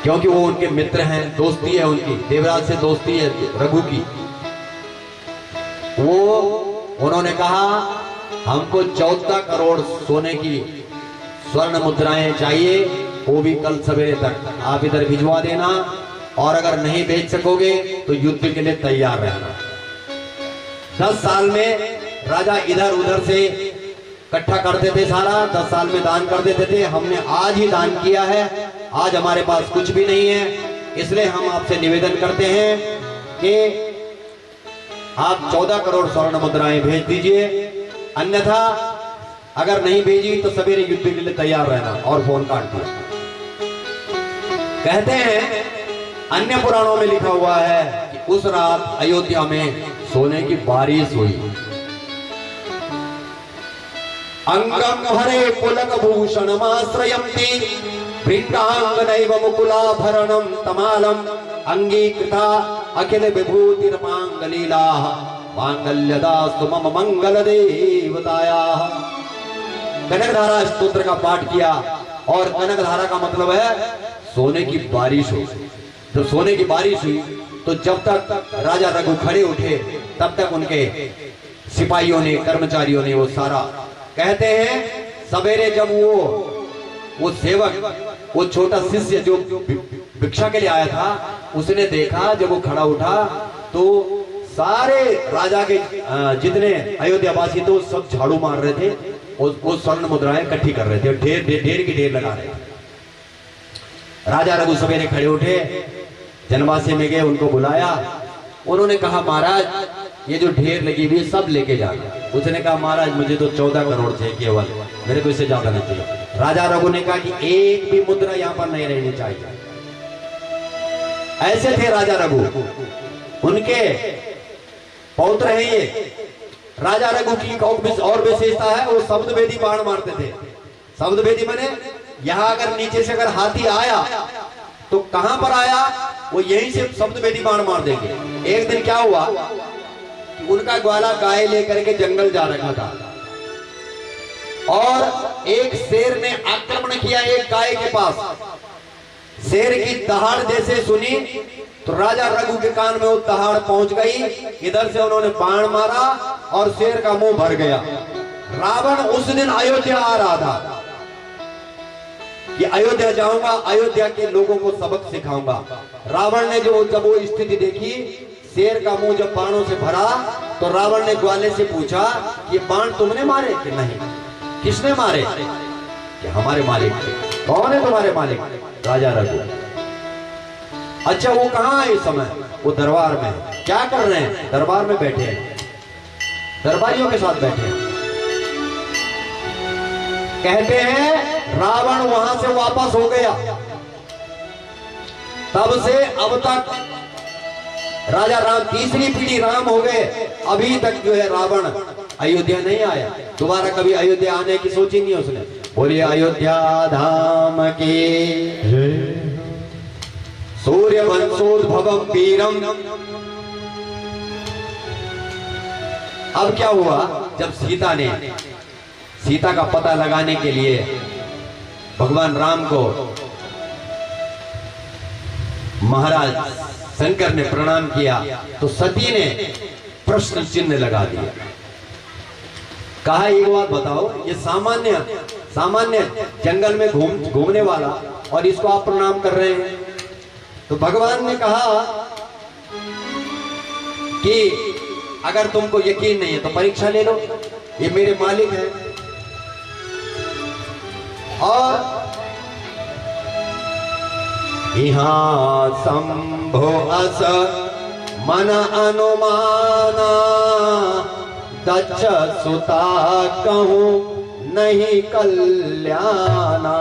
क्योंकि वो उनके मित्र हैं, दोस्ती है उनकी, देवराज से दोस्ती है रघु की। उन्होंने कहा हमको 14 करोड़ सोने की स्वर्ण मुद्राएं चाहिए, वो भी कल सवेरे तक आप इधर भिजवा देना, और अगर नहीं भेज सकोगे तो युद्ध के लिए तैयार रहना। 10 साल में राजा इधर उधर से इकट्ठा करते थे सारा, 10 साल में दान कर देते थे। हमने आज ही दान किया है, आज हमारे पास कुछ भी नहीं है, इसलिए हम आपसे निवेदन करते हैं कि आप 14 करोड़ स्वर्ण मुद्राएं भेज दीजिए, अन्यथा अगर नहीं भेजी तो सवेरे युद्ध के लिए तैयार रहना। और फोन काट दिया। कहते हैं अन्य पुराणों में लिखा हुआ है कि उस रात अयोध्या में सोने की बारिश हुई। अंगम हरे पुलक भूषणमाश्रयन्ति भृंगांगनैव मुकुलाभरणं तमालम अंगीकृता अखिल विभूतिर्मांगलीलाः मांगल्यदास्तु मम मंगल देवतायाः। कनकधारा स्तोत्र का पाठ किया, और कनकधारा का मतलब है सोने की बारिश हो। जब सोने की बारिश हुई तो जब तक राजा रघु खड़े उठे तब तक उनके सिपाहियों ने, कर्मचारियों ने वो सारा, कहते हैं सवेरे जब वो सेवक, वो छोटा शिष्य जो भिक्षा के लिए आया था, उसने देखा, जब वो खड़ा उठा तो सारे राजा के जितने अयोध्यावासी थे सब झाड़ू मार रहे थे, वो स्वर्ण मुद्राएं इकट्ठी कर रहे थे, ढेर की ढेर लगा रहे थे। राजा रघु सवेरे खड़े उठे, जनवासी में गए, उनको बुलाया। उन्होंने कहा महाराज ये जो ढेर लगी हुई सब लेके जाना। उसने कहा महाराज मुझे तो 14 करोड़ चाहिए केवल, मेरे को इससे ज्यादा नहीं चाहिए। राजा रघु ने कहा कि एक भी मुद्रा यहाँ पर नहीं रहनी चाहिए। ऐसे थे राजा रघु, उनके पौत्र हैं ये। राजा रघु की और विशेषता है, वो शब्दभेदी बाण मारते थे। शब्दभेदी माने यहाँ अगर नीचे से अगर हाथी आया तो कहां पर आया, वो यहीं से शब्दभेदी बाण मार देंगे। एक दिन क्या हुआ कि उनका ग्वाला गाय लेकर के जंगल जा रखा था, और एक शेर ने आक्रमण किया एक गाय के पास। शेर की दहाड़ जैसे सुनी तो राजा रघु के कान में वो दहाड़ पहुंच गई। इधर से उन्होंने बाण मारा और शेर का मुंह भर गया। रावण उस दिन अयोध्या आ रहा था कि अयोध्या जाऊंगा, अयोध्या के लोगों को सबक सिखाऊंगा। रावण ने जब वो स्थिति देखी, शेर का मुंह जब बाणों से भरा, तो रावण ने ग्वाले से पूछा ये बाण तुमने मारे कि नहीं? किसने मारे? कि हमारे मालिक। कौन है तुम्हारे मालिक? राजा रघु। अच्छा वो कहाँ है इस समय? वो दरबार में। क्या कर रहे हैं? दरबार में बैठे हैं, दरबारियों के साथ बैठे हैं। कहते हैं रावण वहां से वापस हो गया, तब से अब तक राजा राम, तीसरी पीढ़ी राम हो गए, अभी तक जो है रावण अयोध्या नहीं आया। दोबारा कभी अयोध्या आने की सोची नहीं उसने। बोलिए अयोध्या धाम की सूर्य वंशोद्भवम वीरम। अब क्या हुआ, जब सीता का पता लगाने के लिए भगवान राम को महाराज शंकर ने प्रणाम किया, तो सती ने प्रश्न चिन्ह लगा दिया। कहा एक बात बताओ, ये सामान्य जंगल में घूमने वाला, और इसको आप प्रणाम कर रहे हैं। तो भगवान ने कहा कि अगर तुमको यकीन नहीं है तो परीक्षा ले लो, ये मेरे मालिक हैं। और यहाँ संभो अस मन अनुमाना, दक्ष सुता कहूं नहीं कल्याणा।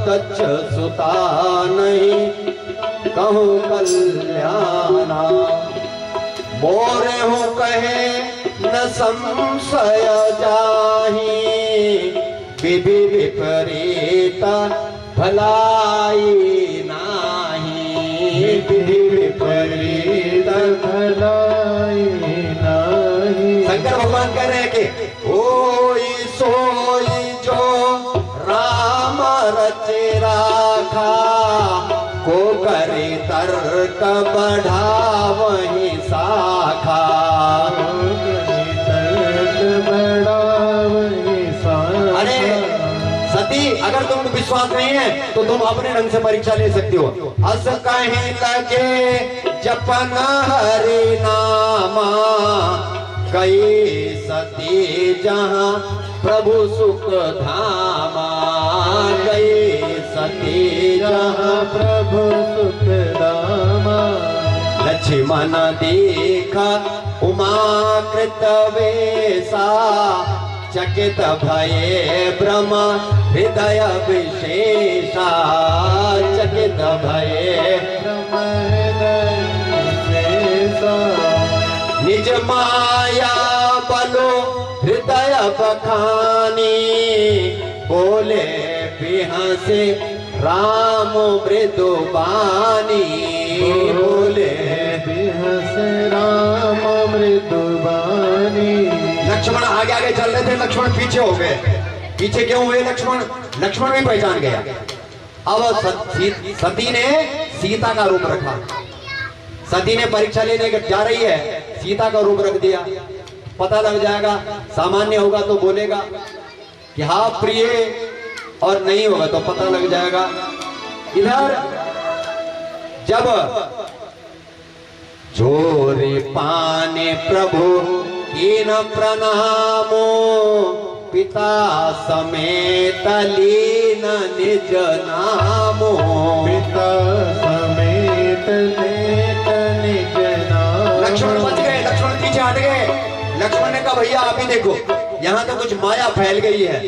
दक्ष सुता नहीं कहूं कल्याणा। मोरे हूं कहे न संशय जाहि, विधि विपरीत भलाई नाही। विधि विपरीत भलाई नाही। शंकर भगवान कह रहे हैं कि ओई सोई जो राम रचे राखा, को करे तर्क बढ़ावहि शाखा। अरे सती, अगर तुमको विश्वास नहीं है तो तुम अपने ढंग से परीक्षा ले सकती हो। अस कहीं लगे जपन हरि नामा, कई सती जहां प्रभु सुख धामा, गई सती जहां प्रभु सुख धामा। लक्ष्मण देखा उमा कृत वेसा, चकित भये ब्रह्म हृदय विशेषा, चकित भये ब्रह्म हृदय विशेषा। निज माया बलो हृदय बखानी, बोले बिहसे राम मृदुबानी, बोले बिहसे राम मृदुबानी। लक्ष्मण आगे आगे चल रहे थे, लक्ष्मण पीछे हो गए। पीछे क्यों हुए लक्ष्मण? लक्ष्मण भी पहचान गया। अब सती ने सीता का रूप रखा। सती ने परीक्षा लेने जा रही है, सीता का रूप रख दिया। पता लग जाएगा, सामान्य होगा तो बोलेगा कि हाँ प्रिय, और नहीं होगा तो पता लग जाएगा। इधर जब जोरे पाने प्रभु कीन प्रणामो, पिता समेत लीन निज नामो, पिता समेत लेत निज नामो। लक्ष्मण बच गए, लक्ष्मण पीछे हट गए। लक्ष्मण ने कहा भैया आप ही देखो, यहाँ तो कुछ माया फैल गई है।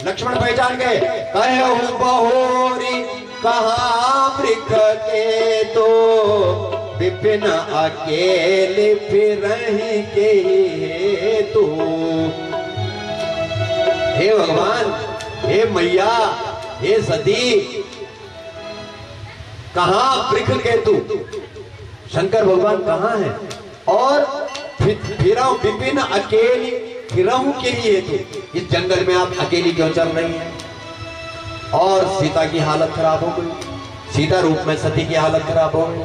लक्ष्मण पहचान गए। कहूँ बहोरी कहाँ वृक्ष के तो, विपिन अकेले फिर के तू। हे भगवान, हे मैया, हे सती, कहाँ वृक्ष के तू? शंकर भगवान कहाँ है? और फिर विपिन अकेली फिरहूं के लिए तू, इस जंगल में आप अकेली क्यों चल रही हैं? और सीता की हालत खराब हो गई। सीता रूप में सती की हालत खराब हो गई।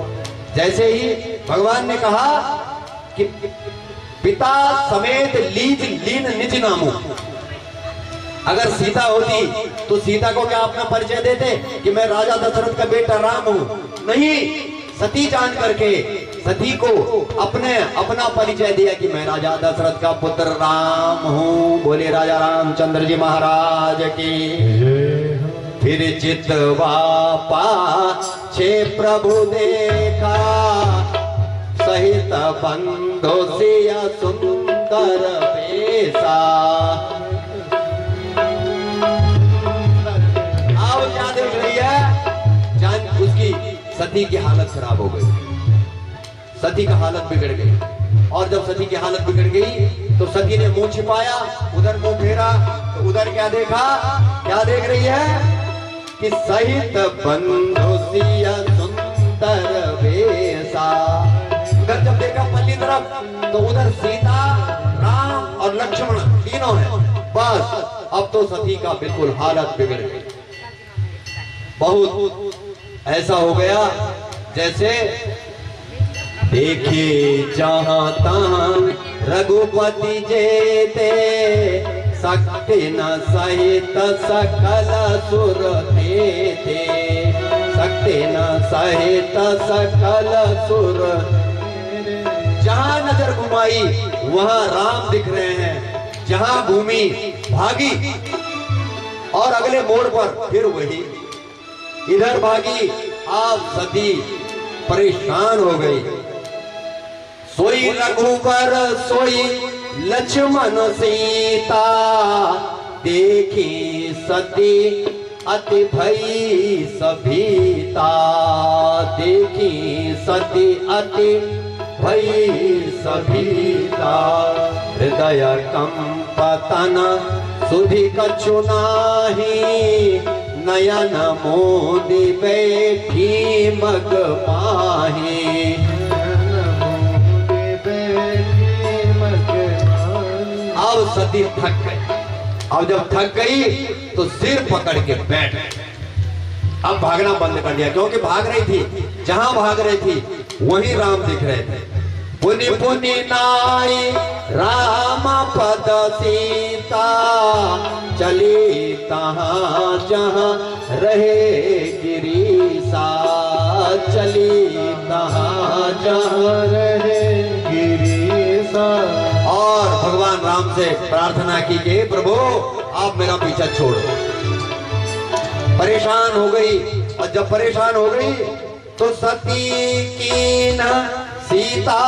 जैसे ही भगवान ने कहा कि पिता समेत लीन निज नामो, अगर सीता होती तो सीता को क्या अपना परिचय देते कि मैं राजा दशरथ का बेटा राम हूं? नहीं, सती जान करके सती को अपना परिचय दिया कि मैं राजा दशरथ का पुत्र राम हूं। बोले राजा रामचंद्र जी महाराज की। फिर चितवा पाछे प्रभु देखा, सहित बंधु सिया सुंदर बेसा। आओ क्या देख रही है? जान उसकी सती की हालत खराब हो गई। सती का हालत बिगड़ गई। और जब सती की हालत बिगड़ गई तो सती ने मुंह छिपाया, उधर मुंह फेरा तो उधर क्या देखा? क्या देख रही है कि सहित बंधु सिया सुंदर वेसा। उधर जब देखा पल्ली तरफ तो उधर सीता, राम और लक्ष्मण तीनों हैं। बस अब तो सती का बिल्कुल हालत बिगड़ गई। बहुत ऐसा हो गया जैसे देखे जहां तहां रघुपति जेते, शक्ति न सहित सकल सुर थे। शक्ति न सहित सकल सुर। जहां नजर घुमाई वहां राम दिख रहे हैं, जहां घूमी भागी और अगले मोड़ पर फिर वही, इधर भागी। आप सती परेशान हो गई। सोई रघुबर सोई लक्ष्मण सीता, देखी सती अति भई सभीता। देखी सती अति भई सभीता। हृदय कंपतन सुधि कछु नाही, नयन मोदि बैठी मग माही। अब सती थक गई। अब जब थक गई तो सिर पकड़ के बैठ गई। अब भागना बंद कर दिया, क्योंकि भाग रही थी, जहां भाग रही थी वहीं राम दिख रहे थे। पुनि पुनि नाई राम पद सीता, चली तहां जहां रहे गिरीसा, चली तहां जहां रहे गिरीसा। और भगवान राम से प्रार्थना की कि प्रभु आप मेरा पीछा छोड़ो। परेशान हो गई, और जब परेशान हो गई तो सती की न सीता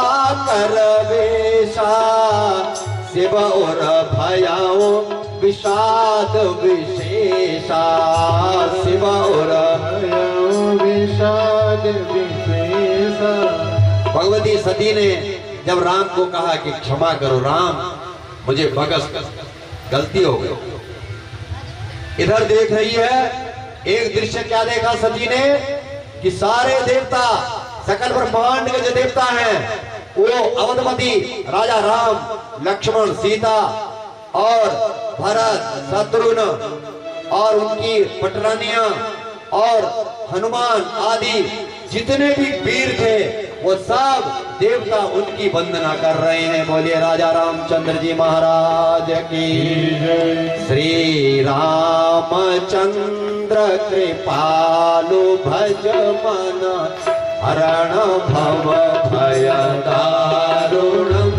कर वेशा, शिव और भयाओ विषाद विशेषा, शिव और भयाओ विषाद विशेषा। भगवती सती ने जब राम को कहा कि क्षमा करो राम, मुझे बगस गलती हो गई। इधर देख रही है एक दृश्य, क्या देखा सती ने कि सारे देवता, सकल ब्रह्मांड के जो देवता हैं वो अवधमती, राजा राम, लक्ष्मण, सीता और भरत, शत्रुघ्न और उनकी पटरानियां और हनुमान आदि जितने भी वीर थे वो सब देवता उनकी वंदना कर रहे हैं। बोलिए राजा रामचंद्र जी महाराज की। श्री रामचंद्र कृपालु भज मन, हरण भव भय दारुणम,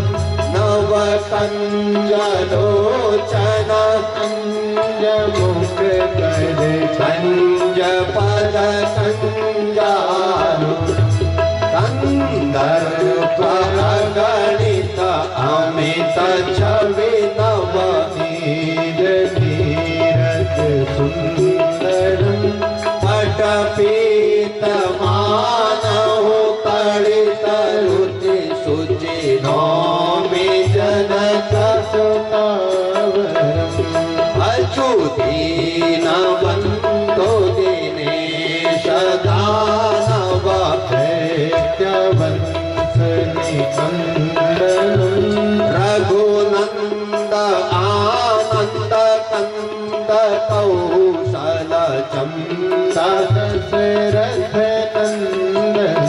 नव कंज लोचन, कंज मुख कर कंज पद कंजालु, कंदर्प गणित अमित छवि नवनीर, नीरज सुंदर पट पीत मानहु, तड़ित रुचि शुचि नौमि जनक सुतावरम, अच्युदीन बंधो दिनेश दानव, वंश निकंदन, रघुनंद आनंद कंद कौशल चंद, दशरथ नंदन,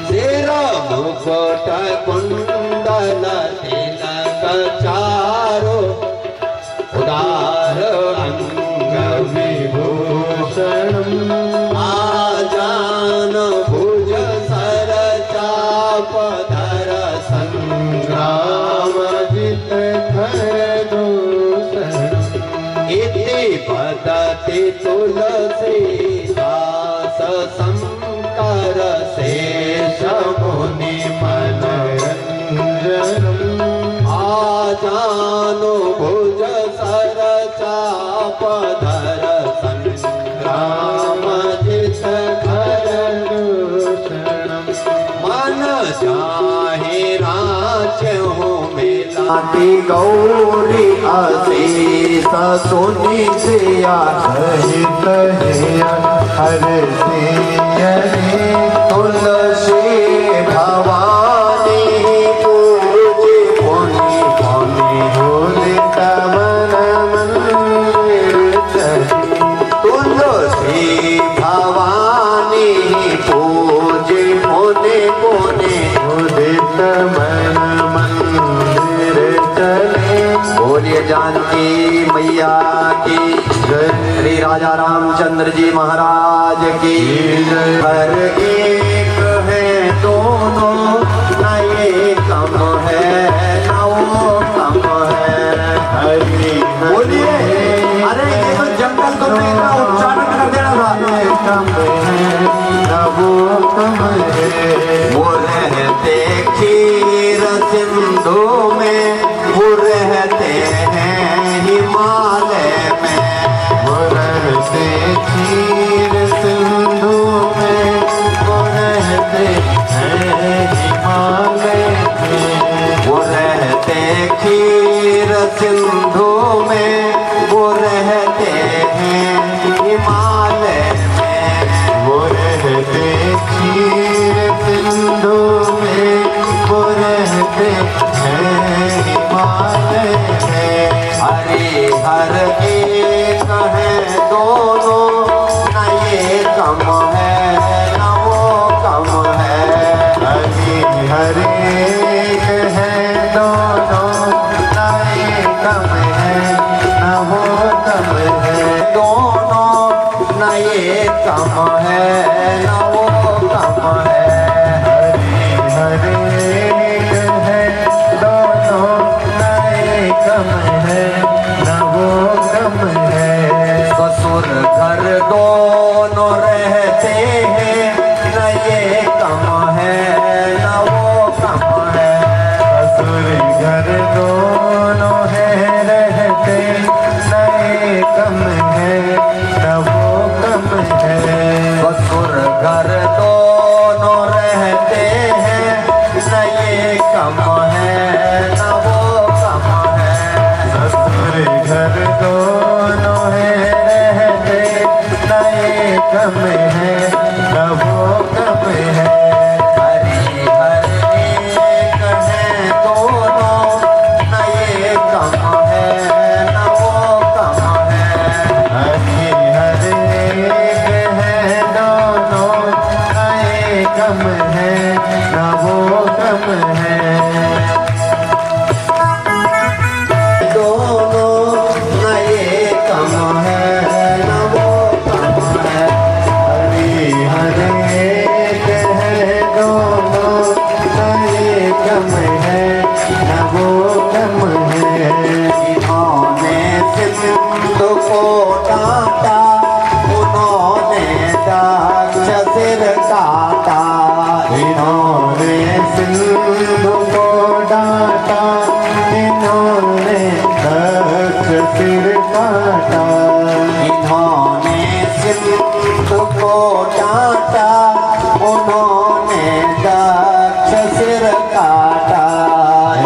सिर मुकुट कुंडल तिलक चारो, उदार अंग विभूषण, आजान भुज सर चापधर, संग्राम जित धर दूषण, इति पदति तुलसीदास, शंकर शेष मुनि मनरंजन, आजानु भुज सर चापधर, संग्राम जित धर दूषण, मन जाहे राचहु मिलाती गौरी असीस, सुनि सिया सहित हर सिया, तुलसी भवानी पूजी पुनि पुनि, होलित मन मंदिर चली, तुलसी भवानी पूजी पुनि पुनि, होलित मन मंदिर चले। बोलिए जानकी मैया की जय। श्री राजा रामचंद्र जी महाराज की जय। हर एक है दोनों, न ये कम है न वो कम है। हरि बोलिए, अरे ये तो जंगल को मेरा उच्चारण कर देना था। कम है न वो कम है, वो रहते क्षीर सिंधु में, वो रहते हैं हिमालय में, वो रहते क्षीर सिंधु में, वो रहते हैं हिमालय में, वो रहते क्षीर सिंधु में, वो रहते हैं हिमालय में, वो रहते क्षीर सिंधु में, वो रहते हैं हिमालय में। हरि हर एक है दोनों, न ये कम है न वो कम है। हरे हरे है दोनों नए कम है न वो कम है। ससुर घर दोनों रहते हैं न ये कम है न वो कम है। ससुर घर दोनों है रहते नए कम है न वो कम है। ससुर घर दोनों रहते हैं न ये कम है न वो कम है। ससुर घर दोनों है रहते नए कम है न वो कम है। हरि हर एक है दोनों न ये कम है न वो कम है। हरि हर एक है दोनों नए कम है न वो कम है। दोनों न ये कम है न वो कम है। हरि हर एक है दोनों नए कम है न वो कम है। इन्होंने सिंधु को डांटा उन्होंने दाक्ष सिर काटा। इन्होंने सिंधु को डांटा इन्होंने दक्ष सिर काटा। इन्होंने सिंधु को डांटा उन्होंने दाक्ष सिर काटा।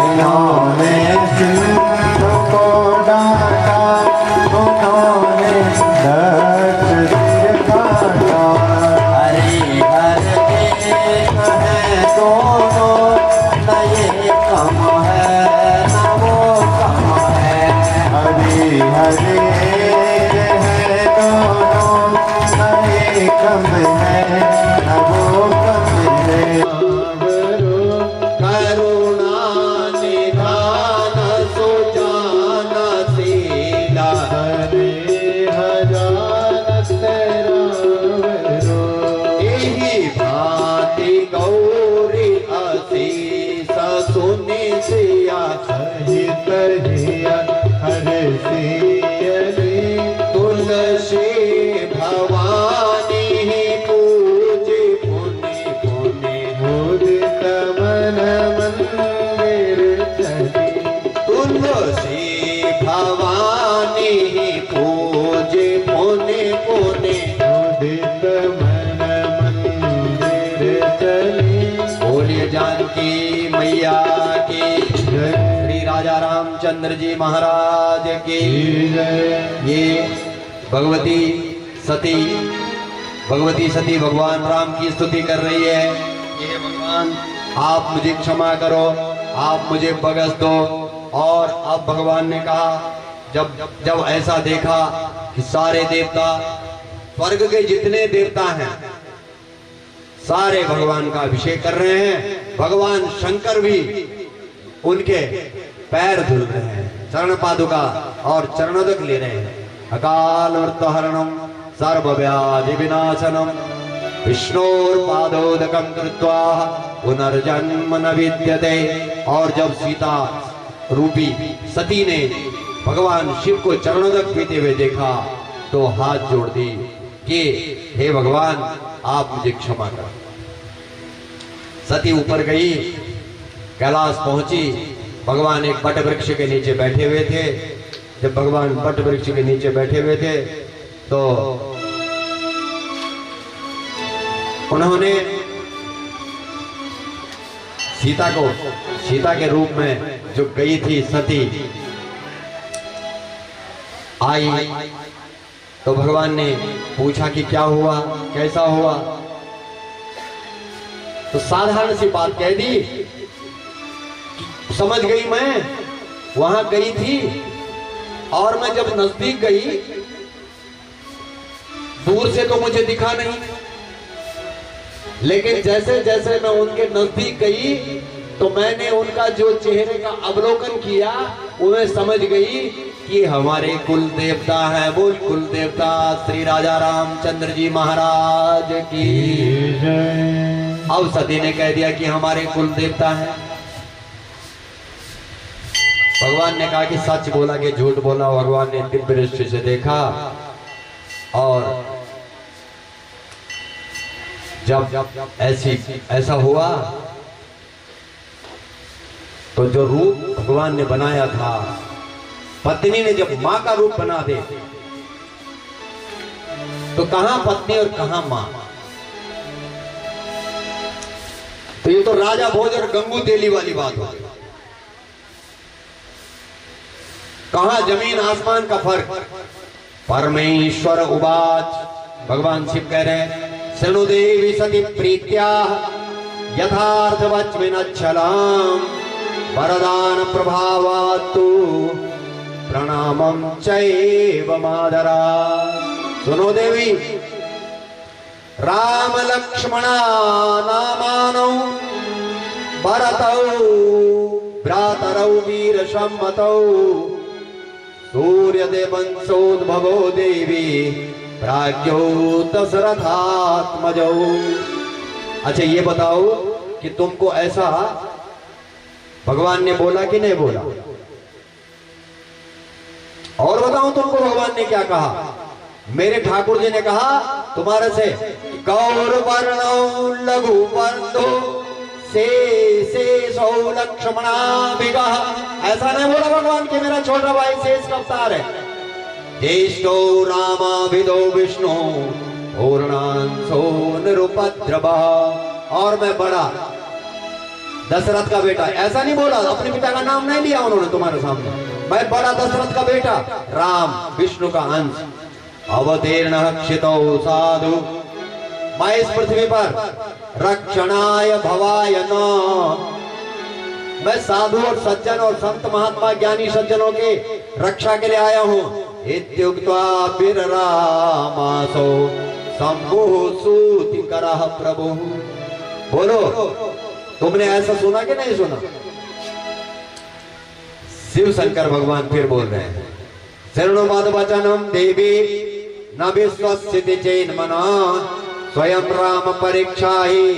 इन्होंने सिंधु को डांटा उन्होंने दक्ष सिर काटा। हरि हर एक है दोनों न ये कम है न वो कम है। हरि हरि है दोनों नए कम है न वो कम है। करुणा निधान सुजान शीला। हरे हजान तेरा वरो। यही भांति गौरी असीस सुनि सिया। सहित हिया हरे सियरी। तुलसी भवानी पूजी पुनि पुनि। मुदित मन मंदिर चली। तुलसी भवानी पूजे पुनि पुनि। मुदित मन मंदिर चली। बोलिए जानकी मैया की। श्री राजा रामचंद्र जी महाराज की। ये भगवती सती भगवान राम की स्तुति कर रही है। ये भगवान आप मुझे क्षमा करो, आप मुझे बख्श दो। और अब भगवान ने कहा जब ऐसा देखा कि सारे देवता स्वर्ग के जितने देवता हैं सारे भगवान का अभिषेक कर रहे हैं। भगवान शंकर भी उनके पैर धुल रहे हैं, चरण पादुका और चरणोदक ले रहे हैं। अकाल मृत्युहरणम सर्वव्याधि विनाशनम विष्णोर्पादोदकम कृत्वा पुनर्जन्म न विद्यते। और जब सीता रूपी सती ने भगवान शिव को चरणोदक पीते हुए देखा तो हाथ जोड़ दी कि हे भगवान आप मुझे क्षमा करो। सती ऊपर गई, कैलाश पहुंची। भगवान एक बट वृक्ष के नीचे बैठे हुए थे। जब भगवान बट वृक्ष के नीचे बैठे हुए थे तो उन्होंने सीता के रूप में जो गई थी सती आई तो भगवान ने पूछा कि क्या हुआ, कैसा हुआ। तो साधारण सी बात कह दी, समझ गई मैं वहां गई थी और मैं जब नजदीक गई दूर से तो मुझे दिखा नहीं, लेकिन जैसे जैसे मैं उनके नजदीक गई तो मैंने उनका जो चेहरे का अवलोकन किया वो मैं समझ गई कि हमारे कुल देवता हैं। बोल कुल देवता श्री राजा रामचंद्र जी महाराज की। अब सती ने कह दिया कि हमारे कुल देवता हैं। भगवान ने कहा कि सच बोला कि झूठ बोला। भगवान ने दिव्य दृष्टि से देखा और जब ऐसा हुआ तो जो रूप भगवान ने बनाया था, पत्नी ने जब मां का रूप बना दे तो कहां पत्नी और कहां मां। तो ये तो राजा भोज और गंगू तेली वाली बात हो। कहां जमीन आसमान का फर्क। परमेश्वर उवाच, भगवान शिव कह रहे हैं, शृणु देवी सती प्रीत्या यथार्थ वच्मिनच्छलाम वरदान प्रभावात्तु प्रणामं चैव मादरा। सुनो देवी, राम लक्ष्मणा नामानौ भरतौ भ्रातरौ वीर सम्मतौ सूर्यदेवंशोद्भवो देवी प्राज्ञो दशरथात्मजौ। अच्छा ये बताओ कि तुमको ऐसा भगवान ने बोला कि नहीं बोला? और बताऊं तुमको भगवान ने क्या कहा? मेरे ठाकुर जी ने कहा तुम्हारे से गौर वर्णो लघु वर्णो से सौ लक्ष्मणा विगह। ऐसा नहीं बोला भगवान कि मेरा छोटा भाई शेष का अवतार है। ज्येष्ठो रामाभिदो विष्णु पूर्णांशो निरुपद्रवा। और मैं बड़ा दशरथ का बेटा। ऐसा नहीं बोला, अपने पिता का नाम नहीं लिया उन्होंने तुम्हारे सामने। मैं बड़ा दशरथ का बेटा, राम विष्णु का अंश। अवतीर्ण क्षितौ साधु, मैं इस पृथ्वी पर रक्षणाय भवाय न, मैं साधु और सज्जन और संत महात्मा ज्ञानी सज्जनों के रक्षा के लिए आया हूँ। इत्युक्त्वा बिररामासो शंभुः सूतिकरः प्रभु। बोलो तुमने ऐसा सुना कि नहीं सुना? शिव शंकर भगवान फिर बोल रहे हैं, शरणु मद वचनम देवी न विश्वसिति चैन मना स्वयं राम परीक्षा ही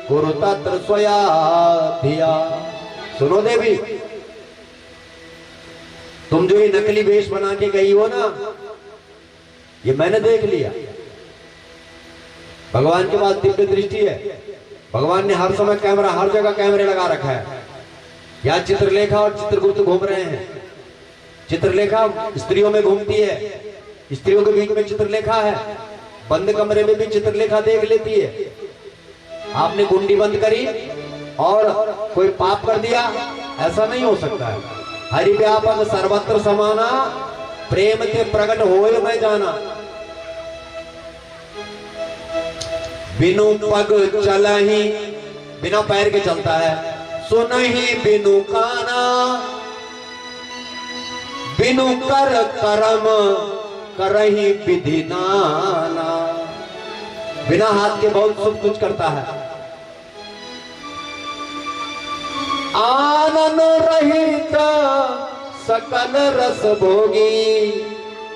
कुरु तत्र स्वया धिया। सुनो देवी, तुम जो ये नकली वेश बना के गई हो ना, ये मैंने देख लिया। भगवान के पास दिव्य दृष्टि है। भगवान ने हर समय कैमरा, हर जगह कैमरे लगा रखा है। यहाँ चित्रलेखा और चित्रगुप्त घूम रहे हैं। चित्रलेखा स्त्रियों में घूमती है, स्त्रियों के बीच में चित्रलेखा है। बंद कमरे में भी चित्रलेखा देख लेती है। आपने कुंडी बंद करी और कोई पाप कर दिया, ऐसा नहीं हो सकता है। हरि व्यापक सर्वत्र समाना, प्रेम के प्रकट होए मैं जाना। बिनु पग चलहि, बिना पैर के चलता है। सुनहि बिनु काना, बिनु कर करम करहि विधि नाना। बिना हाथ के बहुत सब कुछ करता है। आनन रहित सकल रस भोगी,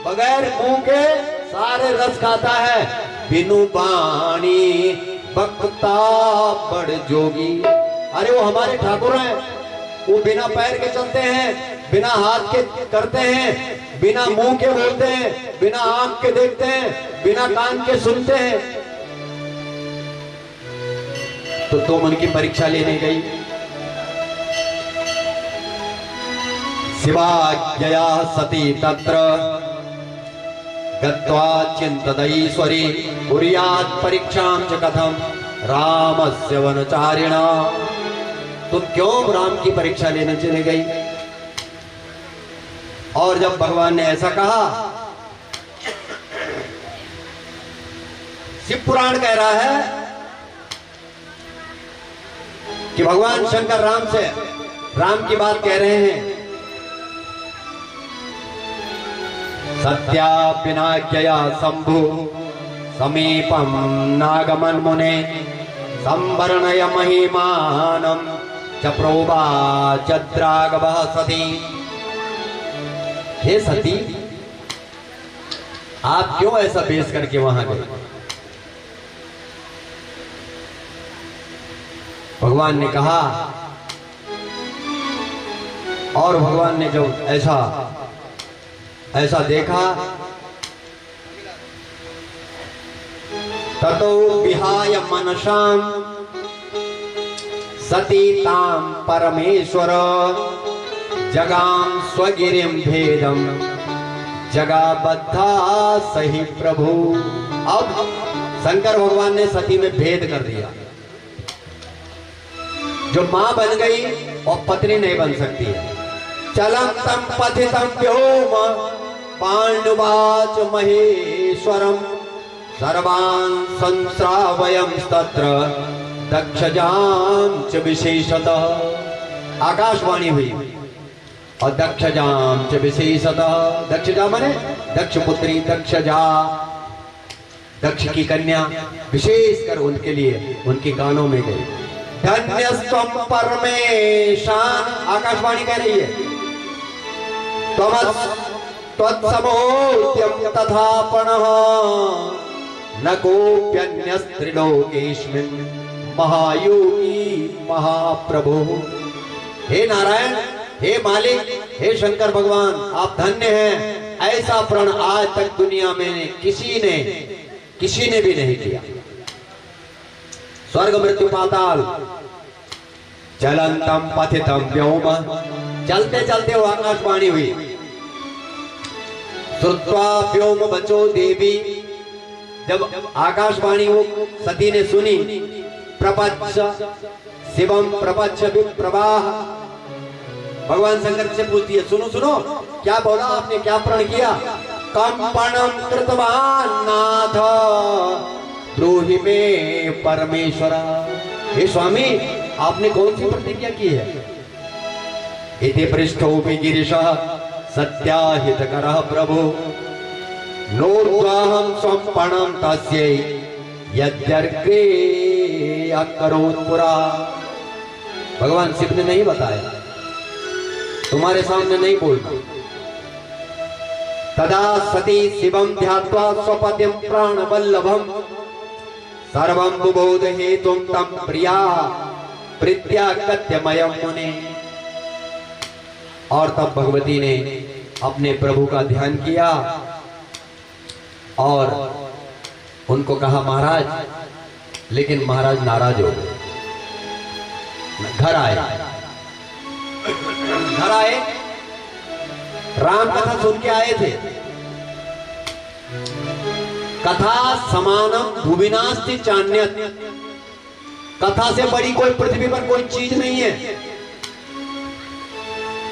बगैर मुंह के सारे रस खाता है। बिनु बाणी बक्ता बड़ जोगी। अरे वो हमारे ठाकुर हैं, वो बिना पैर के चलते हैं, बिना हाथ के करते हैं, बिना मुंह के बोलते हैं, बिना आंख के देखते हैं, बिना कान के सुनते हैं। तो तुम उनकी परीक्षा लेने गई। शिवाज्ञया सती तत्र गत्वा चिंतदईश्वरी कुर्यात् परीक्षां च कथम रामस्य वनचारिणा। तुम क्यों राम की परीक्षा लेने चले गई? और जब भगवान ने ऐसा कहा, शिव पुराण कह रहा है कि भगवान शंकर राम से राम की बात कह रहे हैं। सत्यापिनाज्ञया शंभु समीपम नागमन मुने संवरणय महिमानम चप्रोवाचद्रागवः सती। हे सती, आप क्यों ऐसा बेस करके वहां गए? भगवान ने कहा, और भगवान ने जब ऐसा देखा, ततो विहाय मनसां सती तां परमेश्वर जगाम स्वगिरिं भेदम जगाबद्धा सही प्रभु। अब शंकर भगवान ने सती में भेद कर दिया। जो मां बन गई और पत्नी नहीं बन सकती है। चलम तम पथितम व्योम पाण्डुवाच महेश्वरम सर्वान् संश्रावयं तत्र दक्षजां च विशेषतः। आकाशवाणी हुई और दक्षजां च विशेषतः। दक्षजा माने दक्ष पुत्री दक्षजा, दक्ष की कन्या, विशेषकर उनके लिए उनके कानों में गई। धन्यस्त्वं परमेशान, आकाशवाणी कह रही है, त्वत्समोऽद्यं तथापणः न कोऽप्यन्यस्त्रिलोकेऽस्मिन् महायोगी महाप्रभु। हे नारायण, हे मालिक, हे शंकर भगवान, आप धन्य हैं। ऐसा प्रण आज तक दुनिया में किसी ने भी नहीं किया। स्वर्ग मृत्यु पाताल चलंतम पथितम व्योम, चलते चलते वो आकाशवाणी हुई। श्रुत्वा व्योम बचो देवी, जब आकाशवाणी वो सती ने सुनी, प्रपच्छ शिवम प्रपच्छ विप्रवाह, भगवान शंकर से पूछती है, सुनो सुनो, क्या बोला आपने, क्या प्रण किया? कंपणम कृतवान नाथ द्रोहि में परमेश्वरा। हे स्वामी, आपने कौन सी प्रतिज्ञा की है? इति पृष्ठो गिरिशः सत्याहितकरः प्रभु नोर्ध्वाहं स्वपणं तस्यै यद्यर्ग्रे अकरोत् पुरा। भगवान शिव ने नहीं बताया, तुम्हारे सामने नहीं बोलना। तदा सती शिवं ध्यात्वा स्वपतिं प्राणवल्लभं सर्वं बुबोध हेतुं तं प्रिया प्रीत्या कथ्यमयं मुने। और तब भगवती ने अपने प्रभु का ध्यान किया और उनको कहा, महाराज, लेकिन महाराज नाराज हो गए। घर आए, राम कथा सुन के आए थे। कथा समानम भुविनास्ति चान्यत, कथा से बड़ी कोई पृथ्वी पर कोई चीज नहीं है।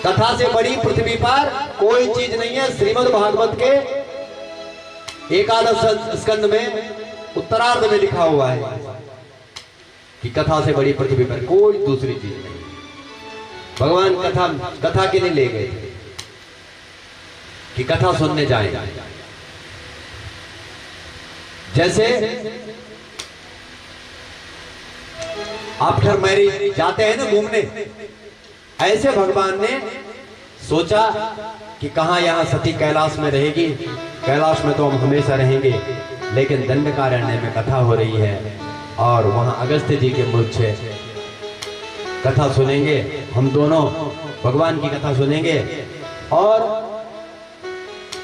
कथा से बड़ी पृथ्वी पर कोई चीज नहीं है। श्रीमद् भागवत के एकादश स्कंद में उत्तरार्ध में लिखा हुआ है कि कथा से बड़ी पृथ्वी पर कोई दूसरी चीज नहीं। भगवान कथा के लिए ले गए थे कि कथा सुनने जाएं। जैसे आफ्टर मैरिज जाते हैं ना घूमने, ऐसे भगवान ने सोचा कि कहां यहां सती कैलाश में रहेगी, कैलाश में तो हम हमेशा रहेंगे, लेकिन दंडकारण्य में कथा हो रही है और वहां अगस्त्य जी के मुख से कथा सुनेंगे। हम दोनों भगवान की कथा सुनेंगे और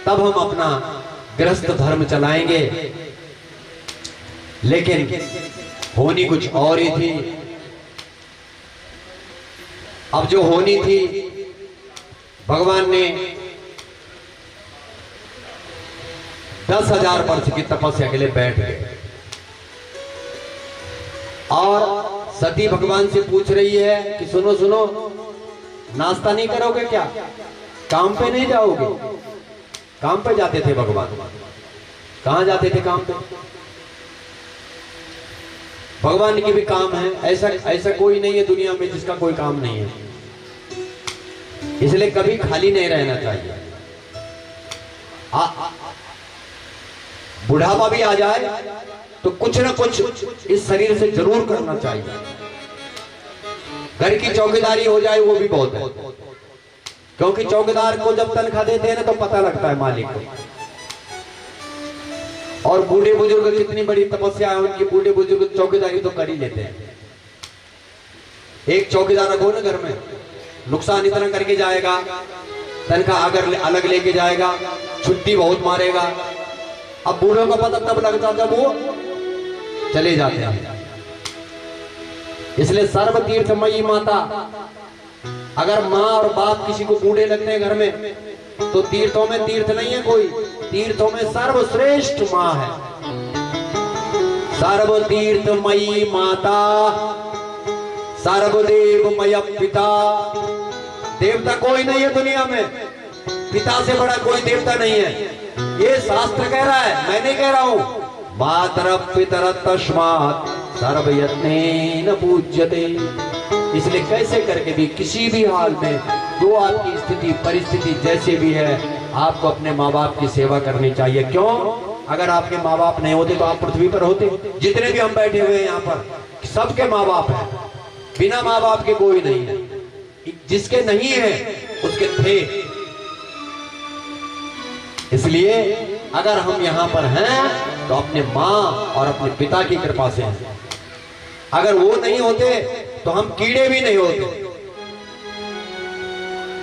तब हम अपना गृहस्थ धर्म चलाएंगे। लेकिन होनी कुछ और ही थी। अब जो होनी थी, भगवान ने 10,000 वर्ष की तपस्या के लिए बैठ गए और सती भगवान से पूछ रही है कि सुनो सुनो, नाश्ता नहीं करोगे क्या? काम पे नहीं जाओगे? काम पे जाते थे भगवान। कहां जाते थे? काम पे। भगवान की भी काम है। ऐसा कोई नहीं है दुनिया में जिसका कोई काम नहीं है। इसलिए कभी खाली नहीं रहना चाहिए। बुढ़ापा भी आ जाए तो कुछ ना कुछ इस शरीर से जरूर करना चाहिए। घर की चौकीदारी हो जाए वो भी बहुत है, क्योंकि चौकीदार को जब तनख्वाह देते हैं ना तो पता लगता है मालिक को। और बूढ़े बुजुर्ग कितनी बड़ी तपस्या है उनकी, बूढ़े बुजुर्ग चौकीदारी तो कर ही लेते हैं। एक चौकीदार रखो ना घर में, नुकसान इतना करके जाएगा, तनख्वाह अगर अलग लेके जाएगा, छुट्टी बहुत मारेगा। अब बूढ़ों का पता तब लगता जब वो चले जाते हैं। इसलिए सर्व तीर्थमयी माता, अगर माँ और बाप किसी को बूढ़े लगते हैं घर में तो तीर्थों में तीर्थ नहीं है कोई, तीर्थों में सर्वश्रेष्ठ माँ है। सर्व तीर्थमयी माता सर्वदेवमय पिता, देवता कोई नहीं है दुनिया में, पिता से बड़ा कोई देवता नहीं है। ये शास्त्र कह रहा है, मैं नहीं कह रहा हूं। मातर पितर तस्मात् सर्वयत्नेन पूज्यते। इसलिए कैसे करके भी किसी भी हाल में जो आपकी स्थिति परिस्थिति जैसे भी है, आपको अपने माँ बाप की सेवा करनी चाहिए। क्यों? अगर आपके माँ बाप नहीं होते तो आप पृथ्वी पर होते। जितने भी हम बैठे हुए हैं यहाँ पर सबके माँ बाप हैं, बिना माँ बाप के कोई नहीं है। जिसके नहीं है उसके थे। इसलिए अगर हम यहाँ पर हैं तो अपने माँ और अपने पिता की कृपा से हैं। अगर वो नहीं होते तो हम कीड़े भी नहीं होते।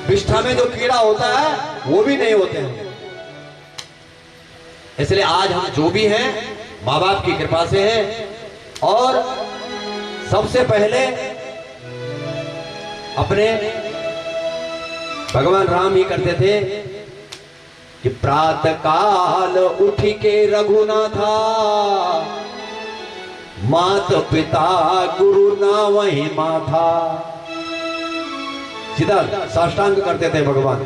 विष्ठा में जो कीड़ा होता है वो भी नहीं होते हैं। इसलिए आज हम जो भी हैं माँ बाप की कृपा से हैं। और सबसे पहले अपने भगवान राम ही करते थे कि प्रातः काल उठ के रघुनाथा, मात पिता गुरु ना वही माथा। सीधा साष्टांग करते थे भगवान,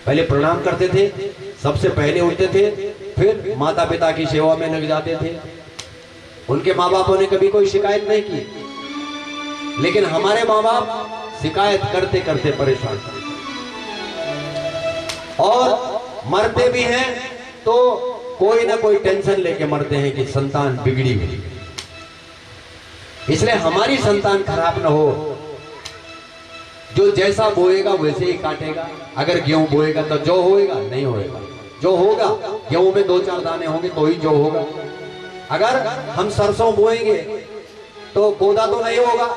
पहले प्रणाम करते थे, सबसे पहले उठते थे, फिर माता पिता की सेवा में लग जाते थे। उनके माँ बापों ने कभी कोई शिकायत नहीं की, लेकिन हमारे माँ बाप शिकायत करते करते परेशान और मरते भी हैं तो कोई ना कोई टेंशन लेके मरते हैं कि संतान बिगड़ी हुई। इसलिए हमारी संतान खराब ना हो। जो जैसा बोएगा वैसे ही काटेगा। अगर गेहूं बोएगा तो जो होएगा नहीं होएगा, जो होगा गेहूं में 2-4 दाने होंगे तो ही जो होगा। अगर हम सरसों बोएंगे तो पौधा तो नहीं होगा,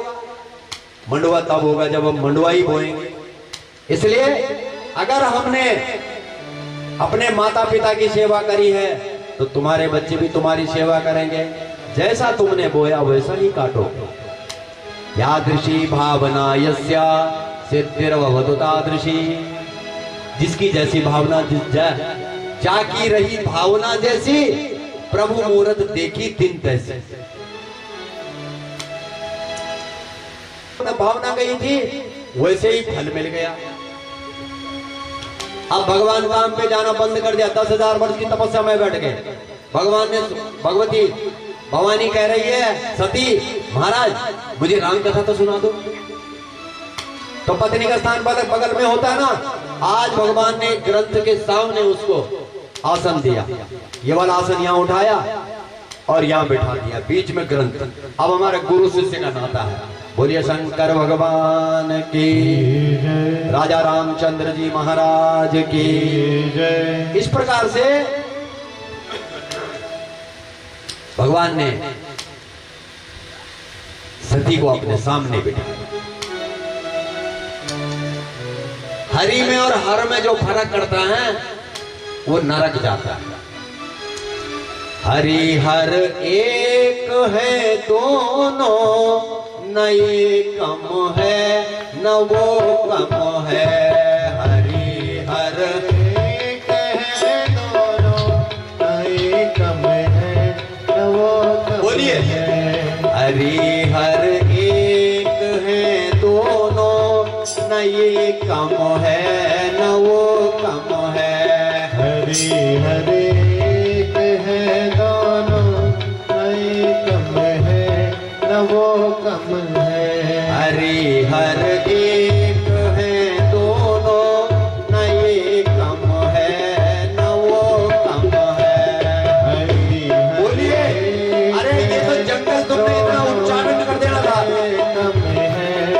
मंडुआ तब होगा जब हम मंडुआ ही बोएंगे। इसलिए अगर हमने अपने माता पिता की सेवा करी है तो तुम्हारे बच्चे भी तुम्हारी सेवा करेंगे। जैसा तुमने बोया वैसा ही काटो। यादृशी भावना यस्या सिद्धिर्भवतु तादृशी। जिसकी जैसी भावना जाकी रही भावना जैसी, प्रभु मूरत देखी दिन तैसी। भावना गई थी वैसे ही फल मिल गया। अब भगवान काम पे जाना बंद कर दिया। 10,000 वर्ष की तपस्या में बैठ गए। भगवान ने भगवती भवानी कह रही है, सती महाराज मुझे राम कथा तो सुना दो। तो पत्नी का स्थान बगल में होता है ना। आज भगवान ने ग्रंथ के सामने उसको आसन दिया। ये वाला आसन यहाँ उठाया और यहाँ बैठा दिया, बीच में ग्रंथ। अब हमारे गुरु शिष्य का नाता है। बोलिए शंकर भगवान की, राजा रामचंद्र जी महाराज की। इस प्रकार से भगवान ने सती को अपने सामने बिठाया। हरि में और हर में जो फर्क करता है वो नरक जाता है। हरि हर एक है दोनों, न ये कम है न वो कम है। हरि हर एक है दोनों, न ये कम है न वो कम बोलिए। है। हरि हर एक है दोनों, न ये कम है न वो कम है। हरि हर एक है दोनों, न ये कम है न वो कम है। हरि हर एक है दोनों, न ये कम है न वो कम है। हरि हर बोलिए। अरे ये तो जंगल तुमने इतना उच्चारण कर देना था। कम है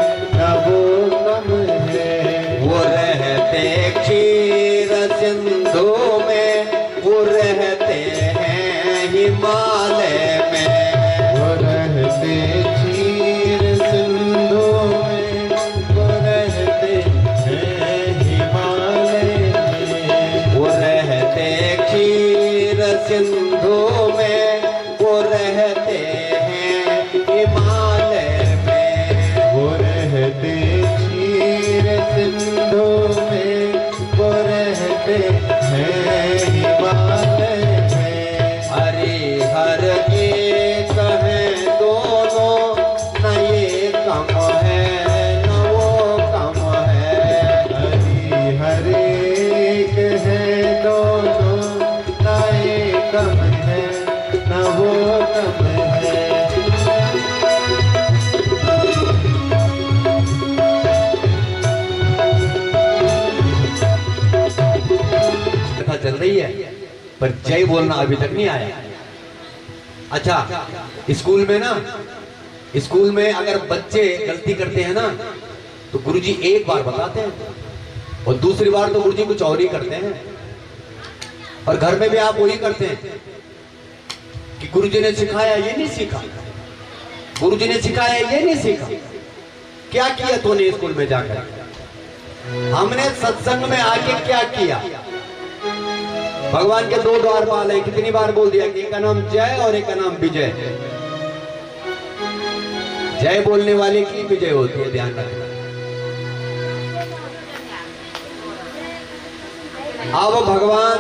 पर जय बोलना अभी तक नहीं आया। अच्छा, स्कूल में ना, स्कूल में अगर बच्चे गलती करते हैं ना तो गुरुजी एक बार बताते हैं और दूसरी बार तो गुरुजी कुछ और ही करते हैं। और घर में भी आप वही करते हैं कि गुरुजी ने सिखाया ये नहीं सीखा, गुरुजी ने सिखाया ये नहीं सीखा। क्या किया तूने स्कूल में जाकर? हमने सत्संग में आके क्या किया? भगवान के दो द्वारपाल है, कितनी बार बोल दिया कि एक का नाम जय और एक का नाम विजय। जय बोलने वाले की विजय होती है, ध्यान रखना। अब भगवान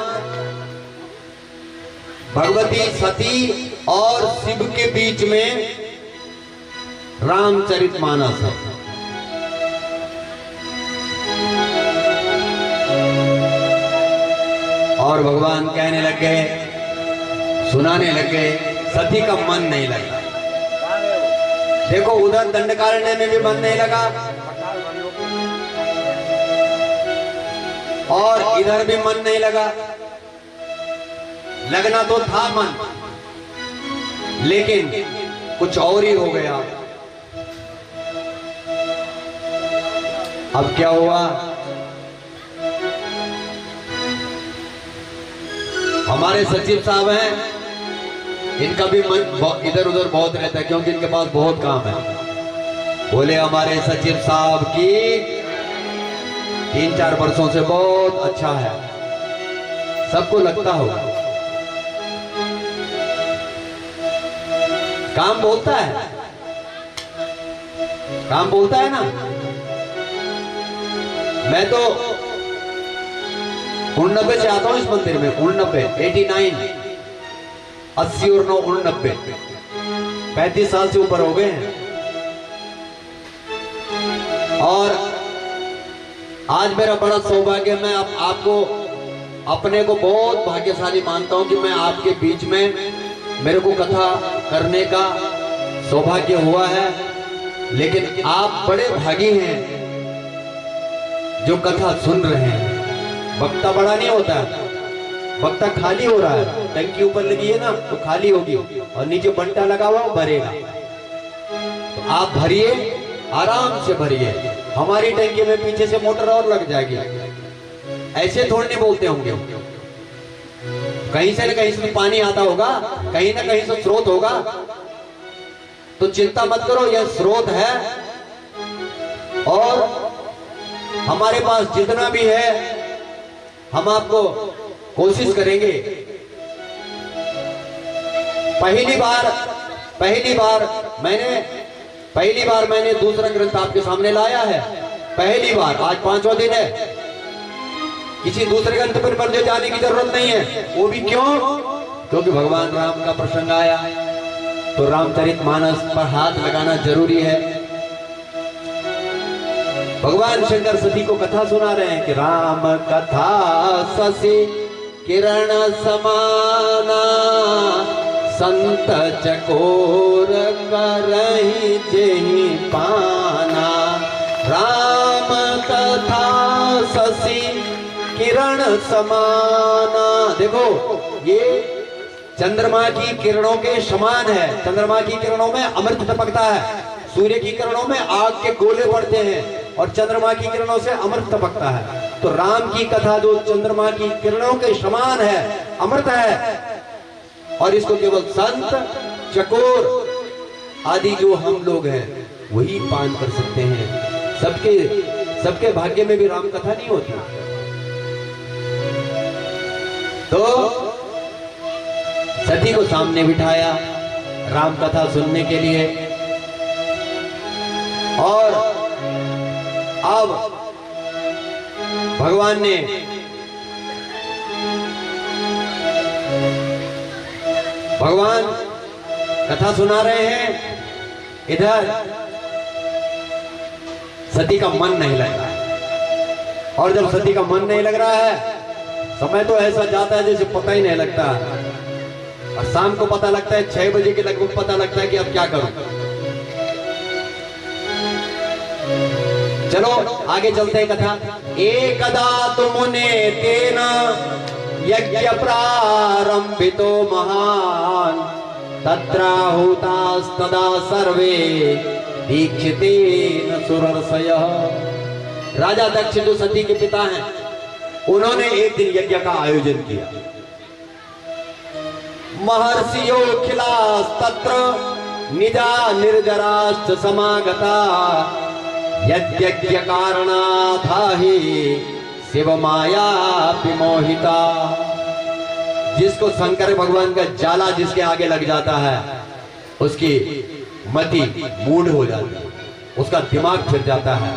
भगवती सती और शिव के बीच में रामचरितमानस है। और भगवान कहने लग गए, सुनाने लग गए, सती का मन नहीं लगा। देखो उधर दंडकारण्य में भी मन नहीं लगा और इधर भी मन नहीं लगा। लगना तो था मन, लेकिन कुछ और ही हो गया। अब क्या हुआ? हमारे सचिव साहब हैं, इनका भी मन इधर उधर बहुत रहता है क्योंकि इनके पास बहुत काम है। बोले हमारे सचिव साहब की 3-4 वर्षों से बहुत अच्छा है, सबको लगता होगा। काम बोलता है, काम बोलता है ना। मैं तो 89 से आता हूं इस मंदिर में, 89, 80 और 9, 89, 35 साल से ऊपर हो गए हैं। और आज मेरा बड़ा सौभाग्य, मैं आपको अपने को बहुत भाग्यशाली मानता हूं कि मैं आपके बीच में, मेरे को कथा करने का सौभाग्य हुआ है। लेकिन आप बड़े भागी हैं जो कथा सुन रहे हैं। वक्ता बड़ा नहीं होता, वक्ता खाली हो रहा है। टंकी ऊपर लगी है ना तो खाली होगी और नीचे बंटा लगा हुआ भरेगा। तो आप भरिए, आराम से भरिए। हमारी टंकी में पीछे से मोटर और लग जाएगी। ऐसे थोड़े नहीं बोलते होंगे, कहीं से न कहीं से पानी आता होगा, कहीं ना कहीं से स्रोत होगा। तो चिंता मत करो, यह स्रोत है और हमारे पास जितना भी है हम आपको कोशिश करेंगे। पहली बार मैंने दूसरा ग्रंथ आपके सामने लाया है। पहली बार, आज 5वां दिन है। किसी दूसरे ग्रंथ पर मुझे जाने की जरूरत नहीं है। वो भी क्यों? क्योंकि भगवान राम का प्रसंग आया तो रामचरितमानस पर हाथ लगाना जरूरी है। भगवान शंकर सती को कथा सुना रहे हैं कि राम कथा ससी किरण समाना, संत चकोर करहि जेहि पाना। राम कथा ससी किरण समाना। देखो ये चंद्रमा की किरणों के समान है। चंद्रमा की किरणों में अमृत टपकता है, सूर्य की किरणों में आग के गोले पड़ते हैं और चंद्रमा की किरणों से अमृत टपकता है। तो राम की कथा जो चंद्रमा की किरणों के समान है, अमृत है, और इसको केवल संत, चकोर आदि जो हम लोग हैं वही पान कर सकते हैं। सबके भाग्य में भी राम कथा नहीं होती। तो सती को सामने बिठाया राम कथा सुनने के लिए। और अब भगवान ने कथा सुना रहे हैं, इधर सती का मन नहीं लग रहा है। और जब सती का मन नहीं लग रहा है, समय तो ऐसा जाता है जैसे पता ही नहीं लगता। और शाम को पता लगता है, 6 बजे के लगभग पता लगता है कि अब क्या करूं। चलो आगे चलते हैं कथा। एकदा तुमने तेना यज्ञ प्रारंभितो महान तत्राहुतास्तदा सर्वे दीक्षितेन सुरर्षयः। राजा दक्ष जो सती के पिता हैं, उन्होंने एक दिन यज्ञ का आयोजन किया। महर्षियोऽखिलास्तत्र निजा निर्जराश्च समागता यज्ञ कारणाधाहि शिव माया विमोहिता। जिसको शंकर भगवान का जाला जिसके आगे लग जाता है, उसकी मति मूढ़ हो जाती है, उसका दिमाग फिर जाता है।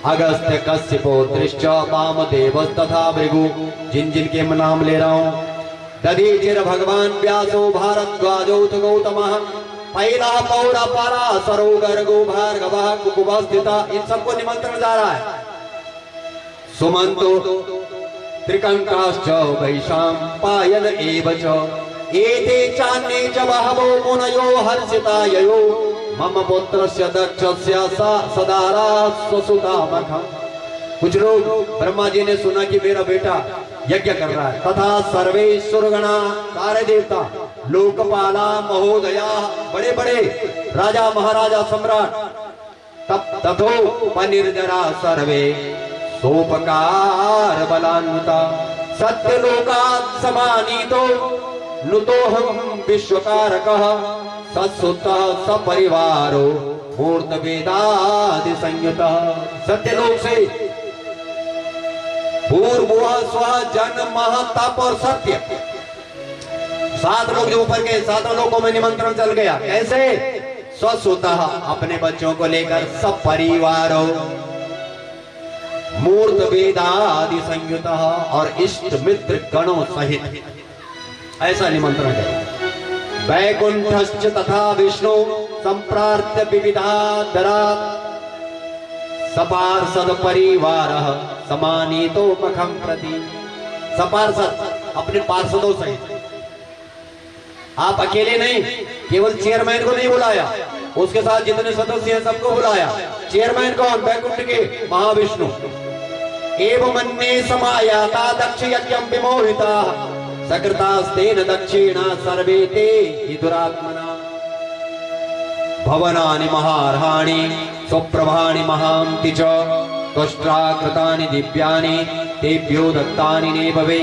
अगस्त्य कश्यपो दृश्य वामदेव तथा भृगु, जिन जिनके मैं नाम ले रहा हूं, दधीचिर भगवान व्यासो भारद्वाजोऽथ गौतमः पहला पौरा पारा सरोगर गो भार्गव कुकुबस्थिता, इन सबको निमंत्रण जा रहा है। सुमंतो त्रिकंकाश्च वैशाम पायन एव च एते चान्ये च बहवो मुनयो हर्षिता ययो मम पुत्रस्य दक्षस्य सदारा स्वसुतामखम्। कुछ लोग ब्रह्मा जी ने सुना कि मेरा बेटा यज्ञ कर रहा है, तथा सर्वेश्वरगणा सारे देवता लोकपाला महोदया बड़े बड़े राजा महाराजा सम्राट तब तथोपनिर्जरा सर्वे सोपकार बलान्विता सत्यलोकात् समानीतो नुतोऽहं विश्वकारकः सत्सुतः सपरिवारो मूर्तवेदादि संयुतः। सत्यलोक से भूर्भुवः स्वः जन मह तप और सत्य, 7 लोग जो ऊपर के 7 लोगों में निमंत्रण चल गया। कैसे? स्वसुतः अपने बच्चों को लेकर, सब परिवारों मूर्त वेदादि संयुतः और इष्ट मित्र गणों सहित ऐसा निमंत्रण है। वैकुंठश्च तथा विष्णु संप्रार्थ्य विविधादरात् सपार्षद परिवारः समानीतो मखं प्रति। सपार्षद अपने पार्षदों सहित, आप अकेले नहीं, केवल चेयरमैन को नहीं बुलाया, उसके साथ जितने सदस्य हैं सबको बुलाया। चेयरमैन कौन? वैकुंठ के महाविष्णु। एवं अन्ये समायाता दक्ष यज्ञं विमोहिता सकृतास्तेन दक्षिणा सर्वे ते हि दुरात्मना। भवनानि महार्हाणि स्वप्रभाणि महान्ति च त्वष्ट्राकृतानि दिव्यानि तेभ्यो दत्तानि नेभवे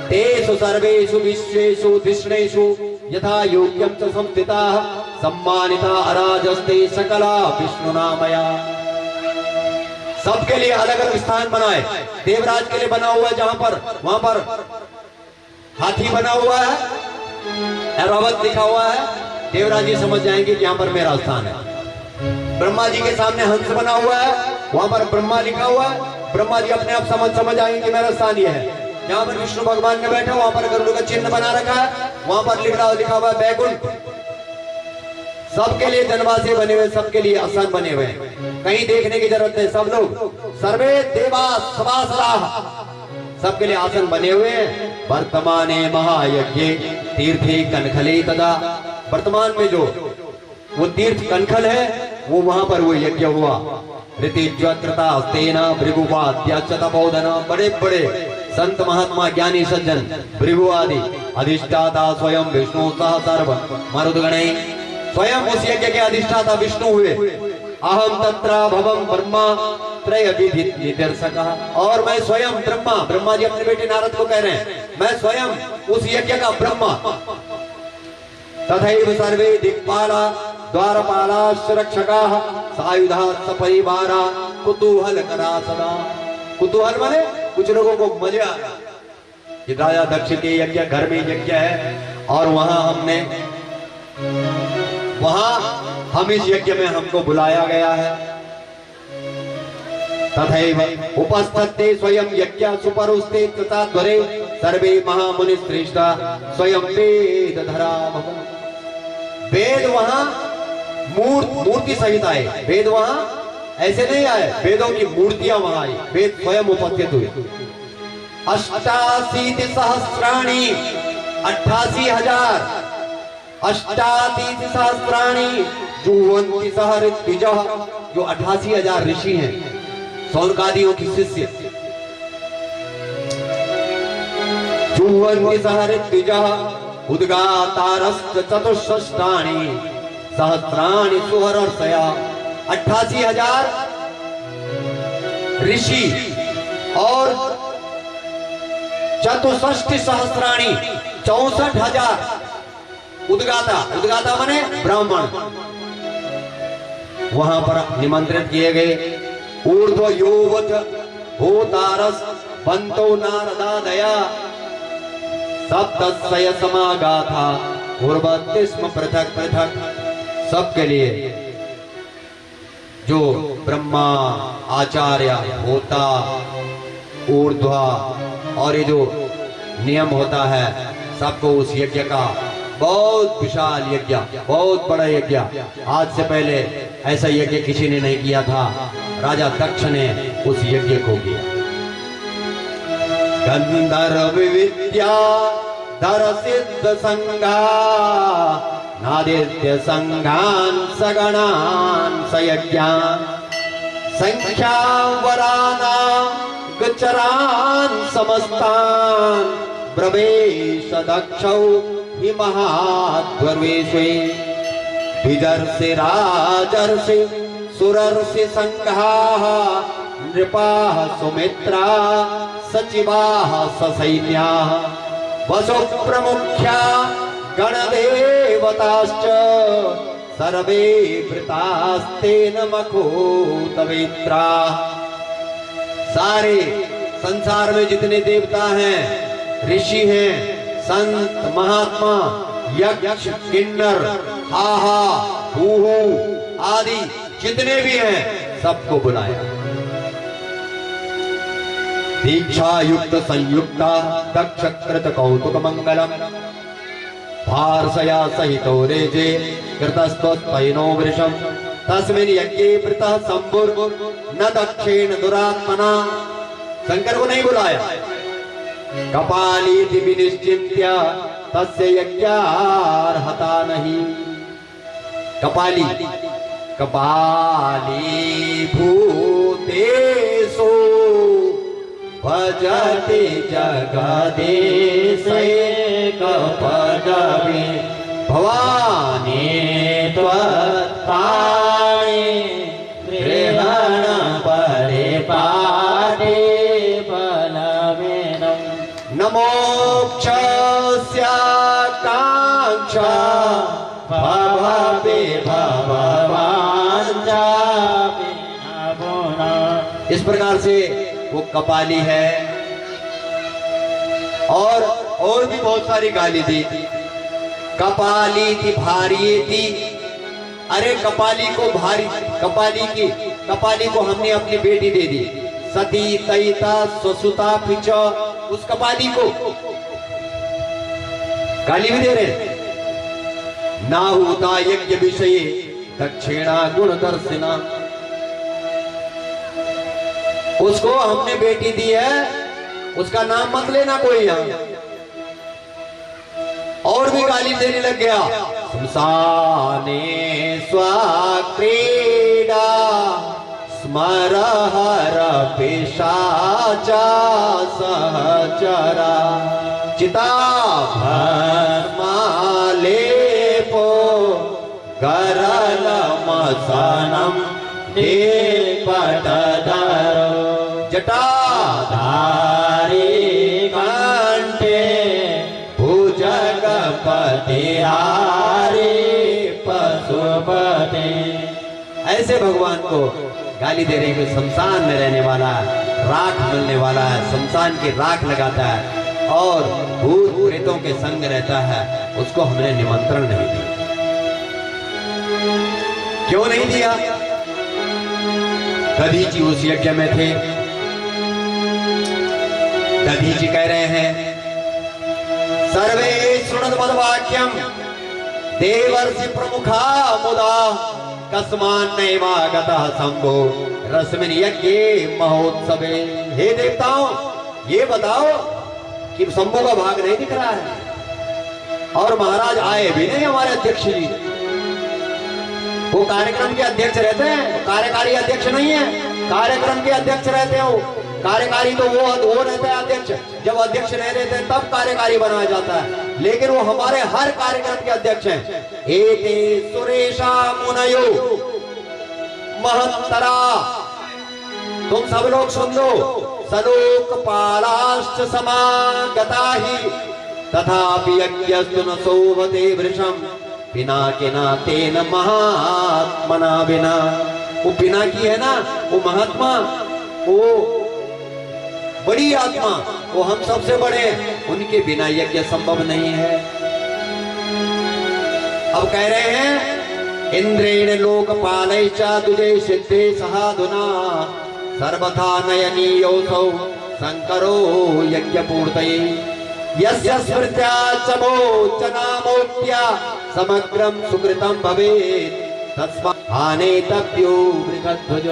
तेषु सर्वेषु विश्वेषु धिष्णेषु यथा योग्यं च संस्थिताः सम्मानिता अराजस्ते सकला विष्णुना मया। सबके लिए अलग अलग स्थान बनाए। देवराज के लिए बना हुआ है जहां पर, वहां पर हाथी बना हुआ है, ऐरावत लिखा हुआ है। देवराज जी समझ जाएंगे कि यहाँ पर मेरा स्थान है। ब्रह्मा जी के सामने हंस बना हुआ है, वहां पर ब्रह्मा लिखा हुआ है। ब्रह्मा जी अपने आप समझ आएंगे कि मेरा स्थान यह है। जहां पर विष्णु भगवान ने बैठा, वहां पर गरुड़ का चिन्ह बना रखा है, वहां पर लिखा हुआ है बैकुंठ। सबके लिए जनवासी बने हुए, सबके लिए आसन बने हुए, कहीं देखने की जरूरत नहीं। सब लोग सर्वे देवा सभासदाः, सबके लिए आसन बने हुए हैं। वर्तमाने महायज्ञे तीर्थे कनखले तदा, वर्तमान में जो वो तीर्थ कनखल है, वो वहां पर वो यज्ञ हुआ। ऋतिज्वत्रता तेना भृगुवाद्याच तपोधना, बड़े बड़े संत महात्मा ज्ञानी सज्जन भृगु आदि अधिष्ठाता स्वयं विष्णु सह सर्व मरुद्गणे, स्वयं उस यज्ञ के अधिष्ठाता विष्णु हुए। अहम तत्रा भवम ब्रह्मा त्रय विधि निर्देशकः, और मैं स्वयं ब्रह्मा, ब्रह्मा जी अपने बेटे नारद को कह रहे हैं, मैं स्वयं उस यज्ञ का ब्रह्मा। तथैव सर्वे दिक्पाला द्वारपाला सुरक्षकाः सायुधा सपरिवारा कुतूहल करा सदा। कुतूहल माने कुछ लोगों को मजे आ रहा कि राजा दक्ष के यज्ञ, घर में यज्ञ है और वहां हम इस यज्ञ में हमको बुलाया गया है। तथैव उपस्थते स्वयं यज्ञ सुपरुस्ते तथाध्वरे सर्वे महामुनि श्रेष्ठा स्वयं वेदधरा भवन्। वेद वहां मूर्ति सहित आए, वेद वहां ऐसे नहीं आए, वेदों की मूर्तियां वहां आई, वेद स्वयं उपस्थित हुए। 88 सहस्राणि 88,000 88 सहस्राणि जुह्वन्ति सह ऋत्विजः, जो 88,000 ऋषि हैं, सौनकादियों की शिष्य। जुह्वन्ति सहृद्विजः उद्गातारश्च चतुष्षष्टानि सहस्राणि सुहर्षया। 88,000 ऋषि और 64 सहस्राणी 64,000 उद्गाता। उद्गाता माने ब्राह्मण वहां पर निमंत्रित किए गए। ऊर्ध्व योवत भूतारस बंतो नारदादया सप्तस्य समागाथा पूर्वते स्म पृथक पृथक। सबके लिए जो ब्रह्मा आचार्य होता ऊर्ध्वा और ये जो नियम होता है सबको उस यज्ञ का, बहुत विशाल यज्ञ, बहुत बड़ा यज्ञ, आज से पहले ऐसा यज्ञ किसी ने नहीं किया था। राजा दक्ष ने उस यज्ञ को किया। गंधर्व विद्या धर सिद्ध संघा नादित्य संघान सगणान सयज्ञान संख्या वराना गचरान समस्तान ब्रवेश दक्षौ हि महाध्वर्वेशे विदर्शि राजर्षि सुरर्षि संघाः नृपाः सुमित्रा सचिवाः ससैन्याः वसु प्रमुख्या गणदेवताश्च सर्वे वृतास्तेन मखोतवेत्रा। सारे संसार में जितने देवता हैं, ऋषि हैं, संत महात्मा, यक्ष किन्नर हाहा हूहू आदि जितने भी हैं सबको बुलाया। दीक्षा युक्त संयुक्ता दक्ष कृत कौतुक मंगलम भार्सया सहितो रेजे कृतस्तोत्पैनो वृषम तस्मिन् यज्ञे वृतः संभुर न दक्षेण दुरात्मना। शंकर को नहीं बुलाया। कपालीति विनिश्चित्य तस्य यज्ञार्हता नहीं। कपाली कपाली भूतेषु भजति जगदीशैकपदवी भवानी त्वत्पाणि गृहण परिपाटे बलमेनं न मोक्षस्याकाङ्क्षा भवति भववाञ्छापि न पुनः। इस प्रकार से वो कपाली है और भी बहुत सारी गाली दी। कपाली थी भारी थी। अरे कपाली को भारी, कपाली को हमने अपनी बेटी दे दी। सती तयिता स्वसुता पिच उस कपाली को गाली भी दे रहे। ना होता यज्ञ विषय दक्षिणा गुण दर्शिना। उसको हमने बेटी दी है, उसका नाम मत लेना कोई यहां। और भी गाली देने लग गया। शमशाने स्वाक्रीडा स्मरहर पिशाचा सहचरा चिता भस्मालेपो गरलमसनम पटधरो जटाधारी कंठे भुजगपतिहारी पशुपति। ऐसे भगवान को गाली दे रहे हैं। शमशान में रहने वाला है, राख मिलने वाला है, शमशान की राख लगाता है और भूत प्रेतों के संग रहता है, उसको हमने निमंत्रण नहीं दिया। क्यों नहीं दिया? दधीची उस यज्ञ में थे। दधीची कह रहे हैं सर्वे शृणुत मद्वाक्यम देवर्षि प्रमुखा मुदा कस्मान्नैवागतः शंभो रश्मिन यज्ञे महोत्सवे। हे देवताओं, ये बताओ कि शंभो का भाग नहीं दिख रहा है और महाराज आए भी नहीं। हमारे अध्यक्ष जी वो कार्यक्रम के अध्यक्ष रहते हैं, कार्यकारी अध्यक्ष नहीं है, कार्यक्रम के अध्यक्ष रहते हो। कार्यकारी तो वो रहता है अध्यक्ष, जब अध्यक्ष नहीं रहते तब कार्यकारी बनाया जाता है, लेकिन वो हमारे हर कार्यक्रम के अध्यक्ष हैं। एते सुरेशा मुनयो महत्तरा, तुम सब लोग सुन लो, सलोक पालाश्च समागता ही तथापि यज्ञस्तु न शोभते वृषम बिना किना तेन महात्मना बिना। वो बिना की है ना, वो महात्मा, वो बड़ी आत्मा, वो हम सबसे बड़े हैं, उनके बिना यज्ञ संभव नहीं है। अब कह रहे हैं इंद्रेण लोकपालैश्च तुझे सिद्धे सहाधुना सर्वथा नयनीयोऽसौ शंकरो यज्ञपूर्तये यस्य स्मृत्या चमोचनामोक्त्या समग्रं सुकृतं भवेत् तस्मात् आनेतव्यो बृहध्वज।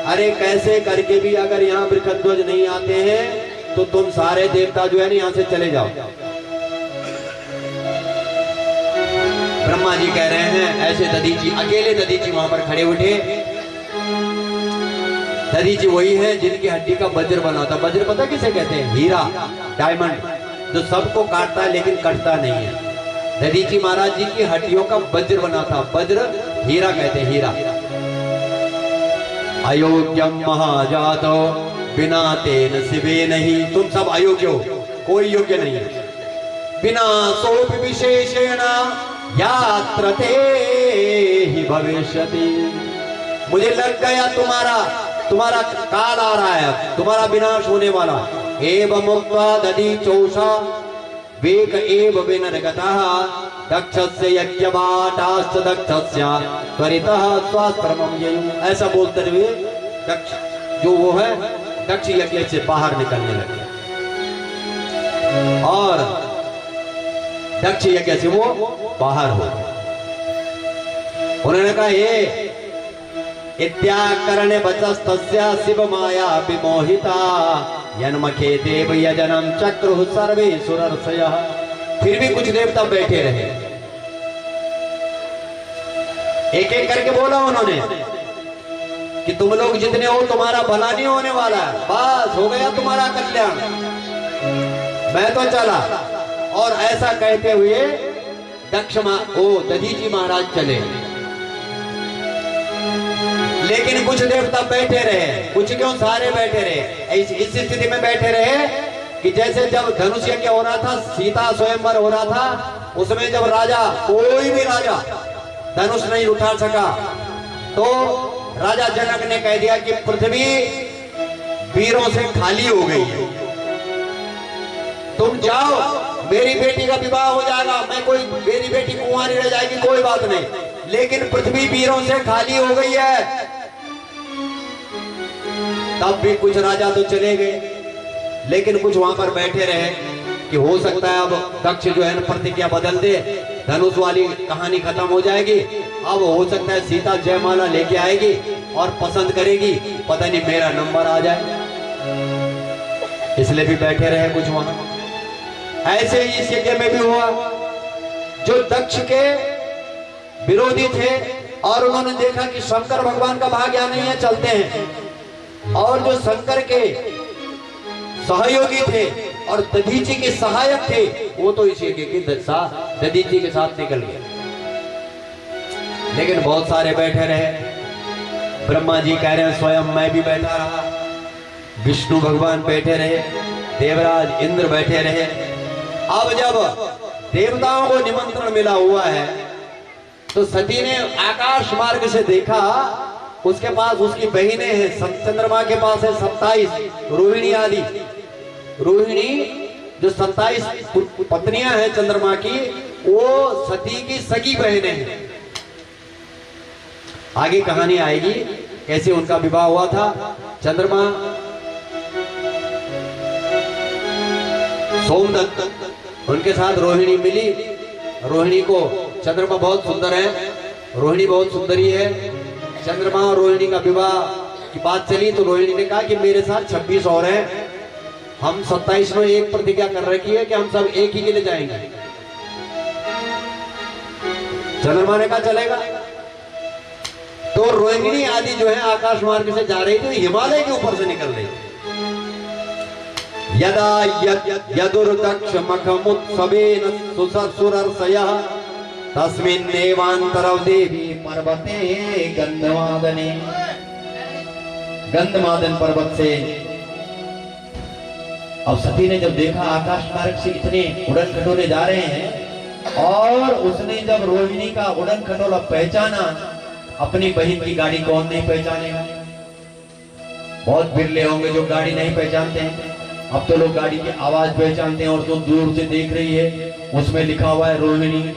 अरे कैसे करके भी अगर यहाँ बृहध्वज नहीं आते हैं तो तुम सारे देवता जो है ना यहाँ से चले जाओ। ब्रह्मा जी कह रहे हैं, ऐसे दधीची, अकेले दधीची वहां पर खड़े उठे। दधीची वही है जिनकी हड्डी का वज्र बना था। वज्र पता किसे कहते हैं? हीरा, डायमंड, जो सबको काटता है लेकिन कटता नहीं है। दधीची महाराज जी की हड्डियों का वज्र बना था, वज्र हीरा कहते हैं, हीरा। अयोग्यम महाजातो बिना तेन शिवे नहीं, तुम सब अयोग्य हो, कोई योग्य नहीं है। बिना सोप विशेषेण यात्र ते ही भविष्यति, मुझे लग गया तुम्हारा काल आ रहा है, तुम्हारा विनाश होने वाला। एवं मुक्त्वा दधीचोषा वेग एव विनर्गतः दक्षस्य यज्ञवाटाश्च दक्षस्य त्वरितः स्वाश्रमं ययुः। ऐसा बोलते हुए दक्ष जो वो है, दक्ष यज्ञ से बाहर निकलने लगे और दक्ष यज्ञ से वो बाहर हो। उन्होंने कहा हे इत्याकरणे वचस्तस्य शिव माया विमोहिता यन्मखे देव यजनम चक्रुः सर्वे सुरर्षयः। फिर भी कुछ देवता बैठे रहे, एक एक करके बोला उन्होंने कि तुम लोग जितने हो तुम्हारा भला नहीं होने वाला है, बस हो गया तुम्हारा कल्याण, मैं तो चला। और ऐसा कहते हुए दधीची महाराज चले। लेकिन कुछ देवता बैठे रहे, कुछ क्यों सारे बैठे रहे। इस स्थिति में बैठे रहे कि जैसे जब धनुष यज्ञ हो रहा था, सीता स्वयंवर हो रहा था, उसमें जब राजा, कोई भी राजा धनुष नहीं उठा सका तो राजा जनक ने कह दिया कि पृथ्वी वीरों से खाली हो गई है, तुम जाओ, मेरी बेटी का विवाह हो जाएगा, मेरी बेटी कुंवारी रह जाएगी, कोई बात नहीं, लेकिन पृथ्वी वीरों से खाली हो गई है। तब भी कुछ राजा तो चले गए, लेकिन कुछ वहां पर बैठे रहे कि हो सकता है अब दक्ष जो है प्रतिज्ञा बदल दे, धनुष वाली कहानी खत्म हो जाएगी, अब हो सकता है सीता जयमाला लेके आएगी और पसंद करेगी, पता नहीं मेरा नंबर आ जाए, इसलिए भी बैठे रहे कुछ वहां। ऐसे ही इस यज्ञ में भी हुआ, जो दक्ष के विरोधी थे और उन्होंने देखा कि शंकर भगवान का भाग यहाँ नहीं है, चलते हैं, और जो शंकर के सहयोगी थे और दधीची के सहायक थे, वो तो इस यज्ञ के दधीची के साथ निकल गए। लेकिन बहुत सारे बैठे रहे। ब्रह्मा जी कह रहे हैं स्वयं मैं भी बैठा रहा, विष्णु भगवान बैठे रहे, देवराज इंद्र बैठे रहे। अब जब देवताओं को निमंत्रण मिला हुआ है तो सती ने आकाश मार्ग से देखा, उसके पास उसकी बहनें हैं, चंद्रमा के पास है 27 रोहिणी आदि। रोहिणी जो 27 पत्नियां हैं चंद्रमा की, वो सती की सगी बहनें हैं। आगे कहानी आएगी कैसे उनका विवाह हुआ था। चंद्रमा सोमदत्त उनके साथ रोहिणी मिली। रोहिणी को चंद्रमा बहुत सुंदर है, रोहिणी बहुत सुंदरी है। चंद्रमा और रोहिणी का विवाह की बात चली तो रोहिणी ने कहा कि मेरे साथ 26 और हैं, हम 27 में एक प्रतिज्ञा कर रखी है कि हम सब एक ही के लिए जाएंगे। चंद्रमा ने कहा चलेगा। तो रोहिणी आदि जो है आकाश मार्ग से जा रही थी, हिमालय के ऊपर से निकल रही थी। यदा यदुर्दक्षमखमुत्सवेन सुरर्षयः तस्मिन्नेवान्तरौ देवी पर्वते गन्धमादने। गंधमादन पर्वत से अब सती ने जब देखा आकाश मार्ग से इतने उड़न खटोले जा रहे हैं, और उसने जब रोहिणी का उड़न खटोला पहचाना, अपनी बहन की गाड़ी कौन नहीं पहचानेगा? बहुत बिरले होंगे जो गाड़ी नहीं पहचानते हैं। अब तो लोग गाड़ी की आवाज पहचानते हैं, और तो दूर से देख रही है, उसमें लिखा हुआ है रोहिणी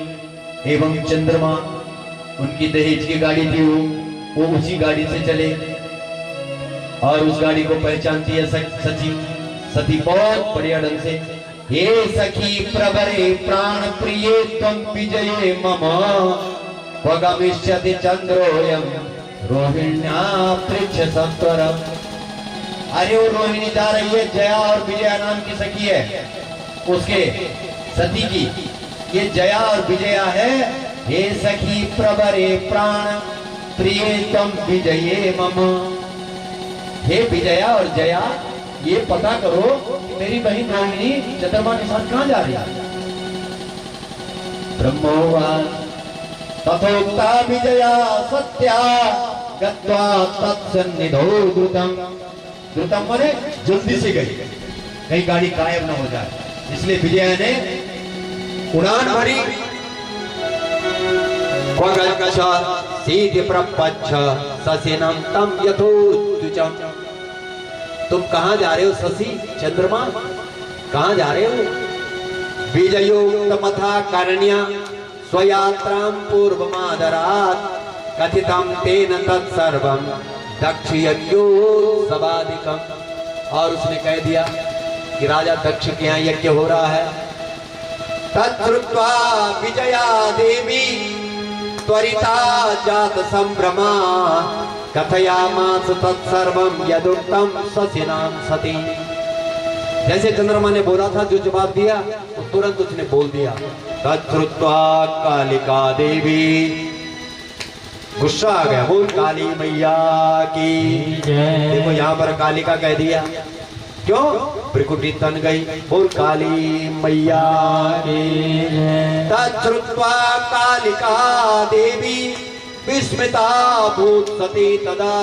एवं चंद्रमा। उनकी दहेज की गाड़ी थी, वो उसी गाड़ी से चले और उस गाड़ी को पहचानती है सती बहुत बढ़िया ढंग से। हे सखी प्रवरे प्राण प्रिय त्वं विजये मम वगमिष्यति चंद्रोयम रोहिण्या पृच्छ सत्वरम। अरे वो रोहिणी जा रही है, जया और विजया नाम की सखी है उसके सती की, ये जया और विजया है। हे सखी प्रवरे प्राण प्रिय त्वं विजये मम। हे विजया और जया, ये पता करो कि मेरी बहन रोहिणी चंद्रमा के साथ कहां जा रही है। ब्रह्मोवाच तथोक्ता विजया सत्या गत्वा तत्सन्निधौ द्रुतम। द्रुतम माने जल्दी से गई, कहीं गाड़ी गायब ना हो जाए, इसलिए विजया ने उड़ान भरी। सीधे प्रपच्छ ससेनम तम यथोच्चम। तुम कहां जा रहे हो शशि चंद्रमा, कहां जा रहे हो? विजयोक्तमथा करण्या स्वयात्रां पूर्वमादरात् कथितं तेन तत्सर्वं दक्षयज्ञोत्सवादिकम्। और उसने कह दिया कि राजा दक्ष के यहाँ यज्ञ हो रहा है। तच्छ्रुत्वा विजया देवी त्वरिता जात संभ्रमा कथयामास तत्सर्वं यदुक्तं शशिनां सती। जैसे चंद्रमा ने बोला था, जो जवाब दिया तो तुरंत उसने बोल दिया। तच्छ्रुत्वा कालिका देवी, गुस्सा आ गया, बोल काली मैया की। देखो यहाँ पर कालिका कह दिया, क्यों? त्रिकुटी तन गई, बोल काली मैया की। तच्छ्रुत्वा कालिका देवी विस्मिता भूत सती तदा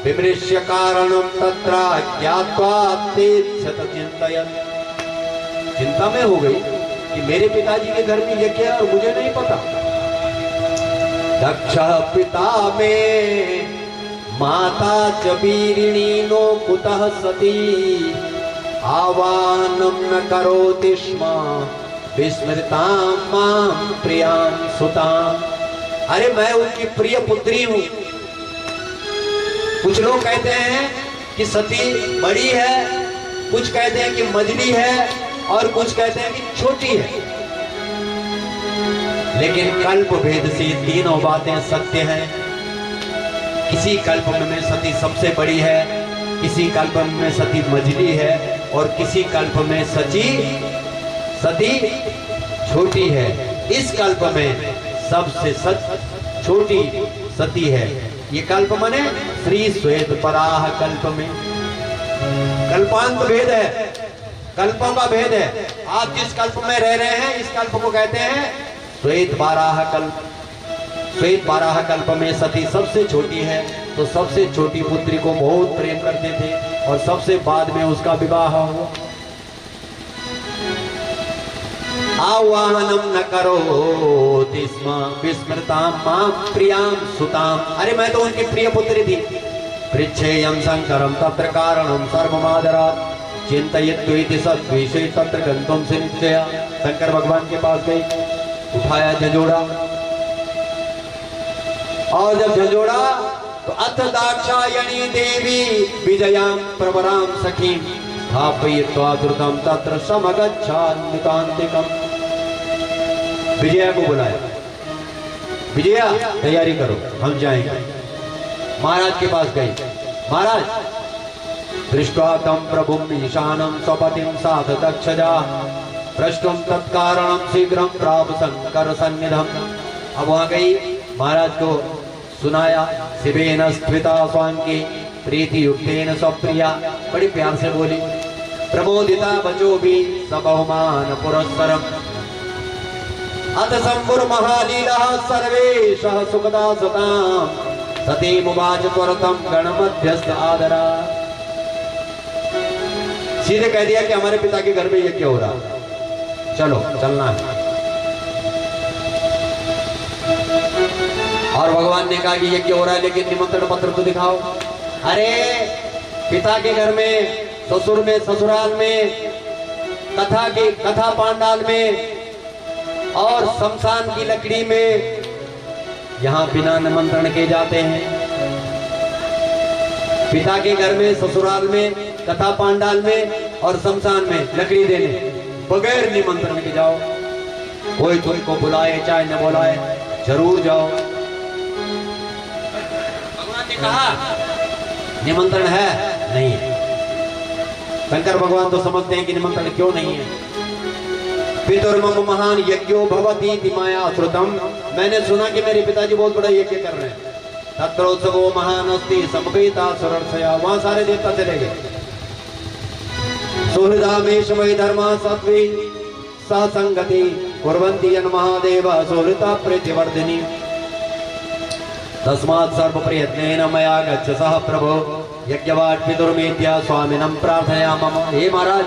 विमृश्य कारणं तत्र ज्ञात्वा तेच्छत चिंतयन्। चिंता में हो गई कि मेरे पिताजी के घर में यज्ञ है और मुझे नहीं पता। दक्ष पिता में माता च वीरिणी नो कुतः सती आवाहनं न करोति स्म विस्मृतां मां प्रियां सुतां। अरे मैं उनकी प्रिय पुत्री हूं। कुछ लोग कहते हैं कि सती बड़ी है, कुछ कहते हैं कि मझली है, और कुछ कहते हैं कि छोटी है। लेकिन कल्प भेद से तीनों बातें सत्य हैं। किसी कल्प में सती सबसे बड़ी है, किसी कल्प में सती मझली है, और किसी कल्प में सती छोटी है। इस कल्प में सबसे छोटी सती है। ये कल्प माने श्री श्वेत पराह कल्प में। कल्पांत भेद है, कल्पों का भेद है। आप जिस कल्प में रह रहे हैं, इस कल्प को कहते हैं श्वेत बाराह कल्प। श्वेत बाराह कल्प में सती सबसे छोटी है, तो सबसे छोटी पुत्री को बहुत प्रेम करते थे, और सबसे बाद में उसका विवाह हुआ। आवाहनम न करोति स्म विस्मृतां मां प्रियां सुतां। अरे मैं तो उनकी प्रिय पुत्री थी। पृच्छेयं शंकरं तत्र कारणं सर्वमादरात् चिंतयित्वेति सद्विषे तत्र गन्तुं निश्चया। शंकर भगवान के पास गई, उठाया झंझोड़ा, और जब झंझोड़ा तो अथ दाक्षायणी देवी विजयां प्रवरां सखीं स्थापयित्वा द्रुतं तत्र समगच्छान्वितान्तिकम्। विजया को बुलाया, विजया तैयारी करो, हम जाएंगे। महाराज के पास गई। महाराज दृष्ट्वा तं प्रभुं ईशानं स्वपतिं साथ दक्षजा प्रष्टुं तत्कारणं शीघ्रं प्राप शंकर सन्निधम्। अब वहां गई, महाराज को सुनाया। शिवेन स्थिता स्वांगी प्रीति युक्तेन स्वप्रिया, बड़ी प्यार से बोली। प्रमोदिता बचो भी सबहुमान पुरस्सरम अथ संपुर महालीला सर्वेश सुखदा सताम सती मुवाच त्वरतम गणमध्यस्थ आदरा। सीधे कह दिया कि हमारे पिता के घर में यज्ञ हो रहा, चलो चलना है। और भगवान ने कहा कि यज्ञ हो रहा है लेकिन निमंत्रण पत्र तो दिखाओ। अरे पिता के घर में, ससुर में, ससुराल में, कथा पांडाल में और शमशान की लकड़ी में, यहां बिना निमंत्रण के जाते हैं। पिता के घर में, ससुराल में, कथा पांडाल में और शमशान में लकड़ी देने बगैर निमंत्रण के जाओ। कोई तुमको बुलाए चाहे न बुलाए जरूर जाओ। भगवान ने कहा निमंत्रण है नहीं है। शंकर भगवान तो समझते हैं कि निमंत्रण क्यों नहीं है। पितुर्मम महान यज्ञो भवती इति माया श्रुतम, मैंने सुना कि मेरे पिताजी बहुत बड़ा यज्ञ कर रहे हैं। तत्रोत्सवो महान अस्ति समवेता सुरर्षया, वहां सारे देवता चले गए। सुहृदामेश मयि धर्मा सत्वी सत्संगति कुर्वन्ति यन् महादेव सुहृता प्रीतिवर्धिनी तस्मात् सर्व प्रयत्नेन मया गच्छ सह प्रभो यज्ञवाट पितुर्मेत्या स्वामिनं प्रार्थयामः। हे महाराज,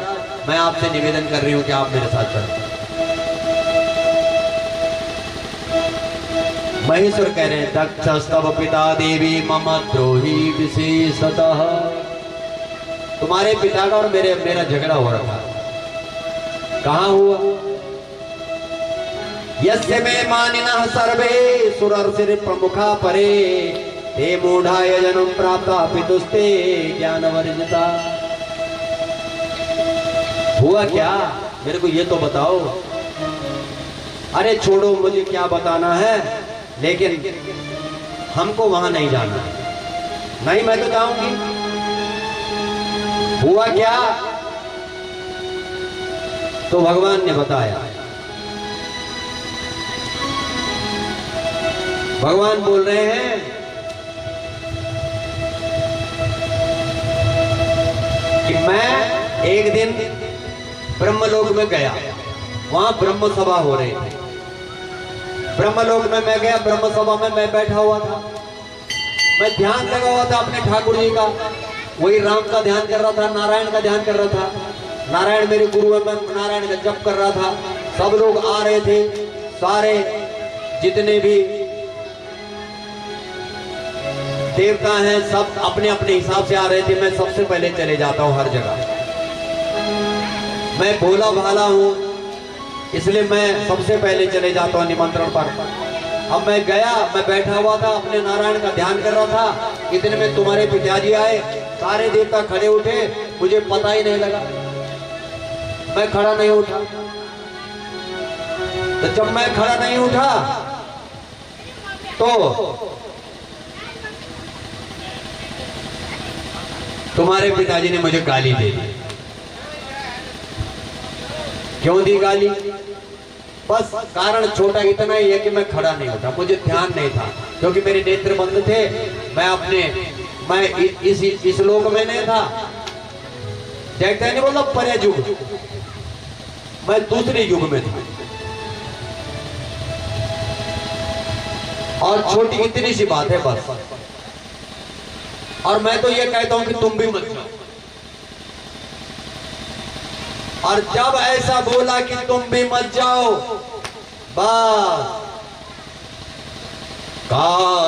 मैं आपसे निवेदन कर रही हूं कि आप मेरे साथ चलें। महेश्वर कह रहे हैं दक्षस्तव पिता देवी मम द्रोही विशेषतः, तुम्हारे पिता का और मेरा झगड़ा हो रहा था। कहां हुआ? यस्य मे मानिनः सर्वे सुरर्षि प्रमुखा परे ते मूढ़ाय जन्म प्राप्ता पितुस्ते ज्ञानवर्जिता। हुआ क्या, मेरे को ये तो बताओ। अरे छोड़ो, मुझे क्या बताना है, लेकिन हमको वहां नहीं जाना। नहीं, मैं तो जाऊंगी। हुआ क्या? तो भगवान ने बताया। भगवान बोल रहे हैं कि मैं एक दिन ब्रह्मलोक में गया, वहां ब्रह्म सभा हो रही थी। ब्रह्मलोक में मैं गया, ब्रह्म सभा में मैं बैठा हुआ था। मैं ध्यान लगा हुआ था अपने ठाकुर जी का, वही राम का ध्यान कर रहा था, नारायण का ध्यान कर रहा था। नारायण मेरे गुरु है, मैं नारायण का जप कर रहा था। सब लोग आ रहे थे, सारे जितने भी देवता हैं सब अपने अपने हिसाब से आ रहे थे। मैं सबसे पहले चले जाता हूं हर जगह। मैं भोला भाला हूं, इसलिए मैं सबसे पहले चले जाता हूं निमंत्रण पर। अब मैं गया, मैं बैठा हुआ था, अपने नारायण का ध्यान कर रहा था। इतने में तुम्हारे पिताजी आए, सारे देवता खड़े उठे, मुझे पता ही नहीं लगा, मैं खड़ा नहीं उठा। तो जब मैं खड़ा नहीं उठा तो तुम्हारे पिताजी ने मुझे गाली दे दी। क्यों दी गाली? बस कारण छोटा इतना ही है कि मैं खड़ा नहीं उठा, मुझे ध्यान नहीं था, क्योंकि मेरे नेत्र बंद थे। मैं इस लोक में नहीं था। देखते नहीं बोला परे युग, मैं दूसरे युग में था। और छोटी इतनी सी बात है बस। और मैं तो ये कहता हूं कि तुम भी मत जाओ। और जब ऐसा बोला कि तुम भी मत जाओ, बस काल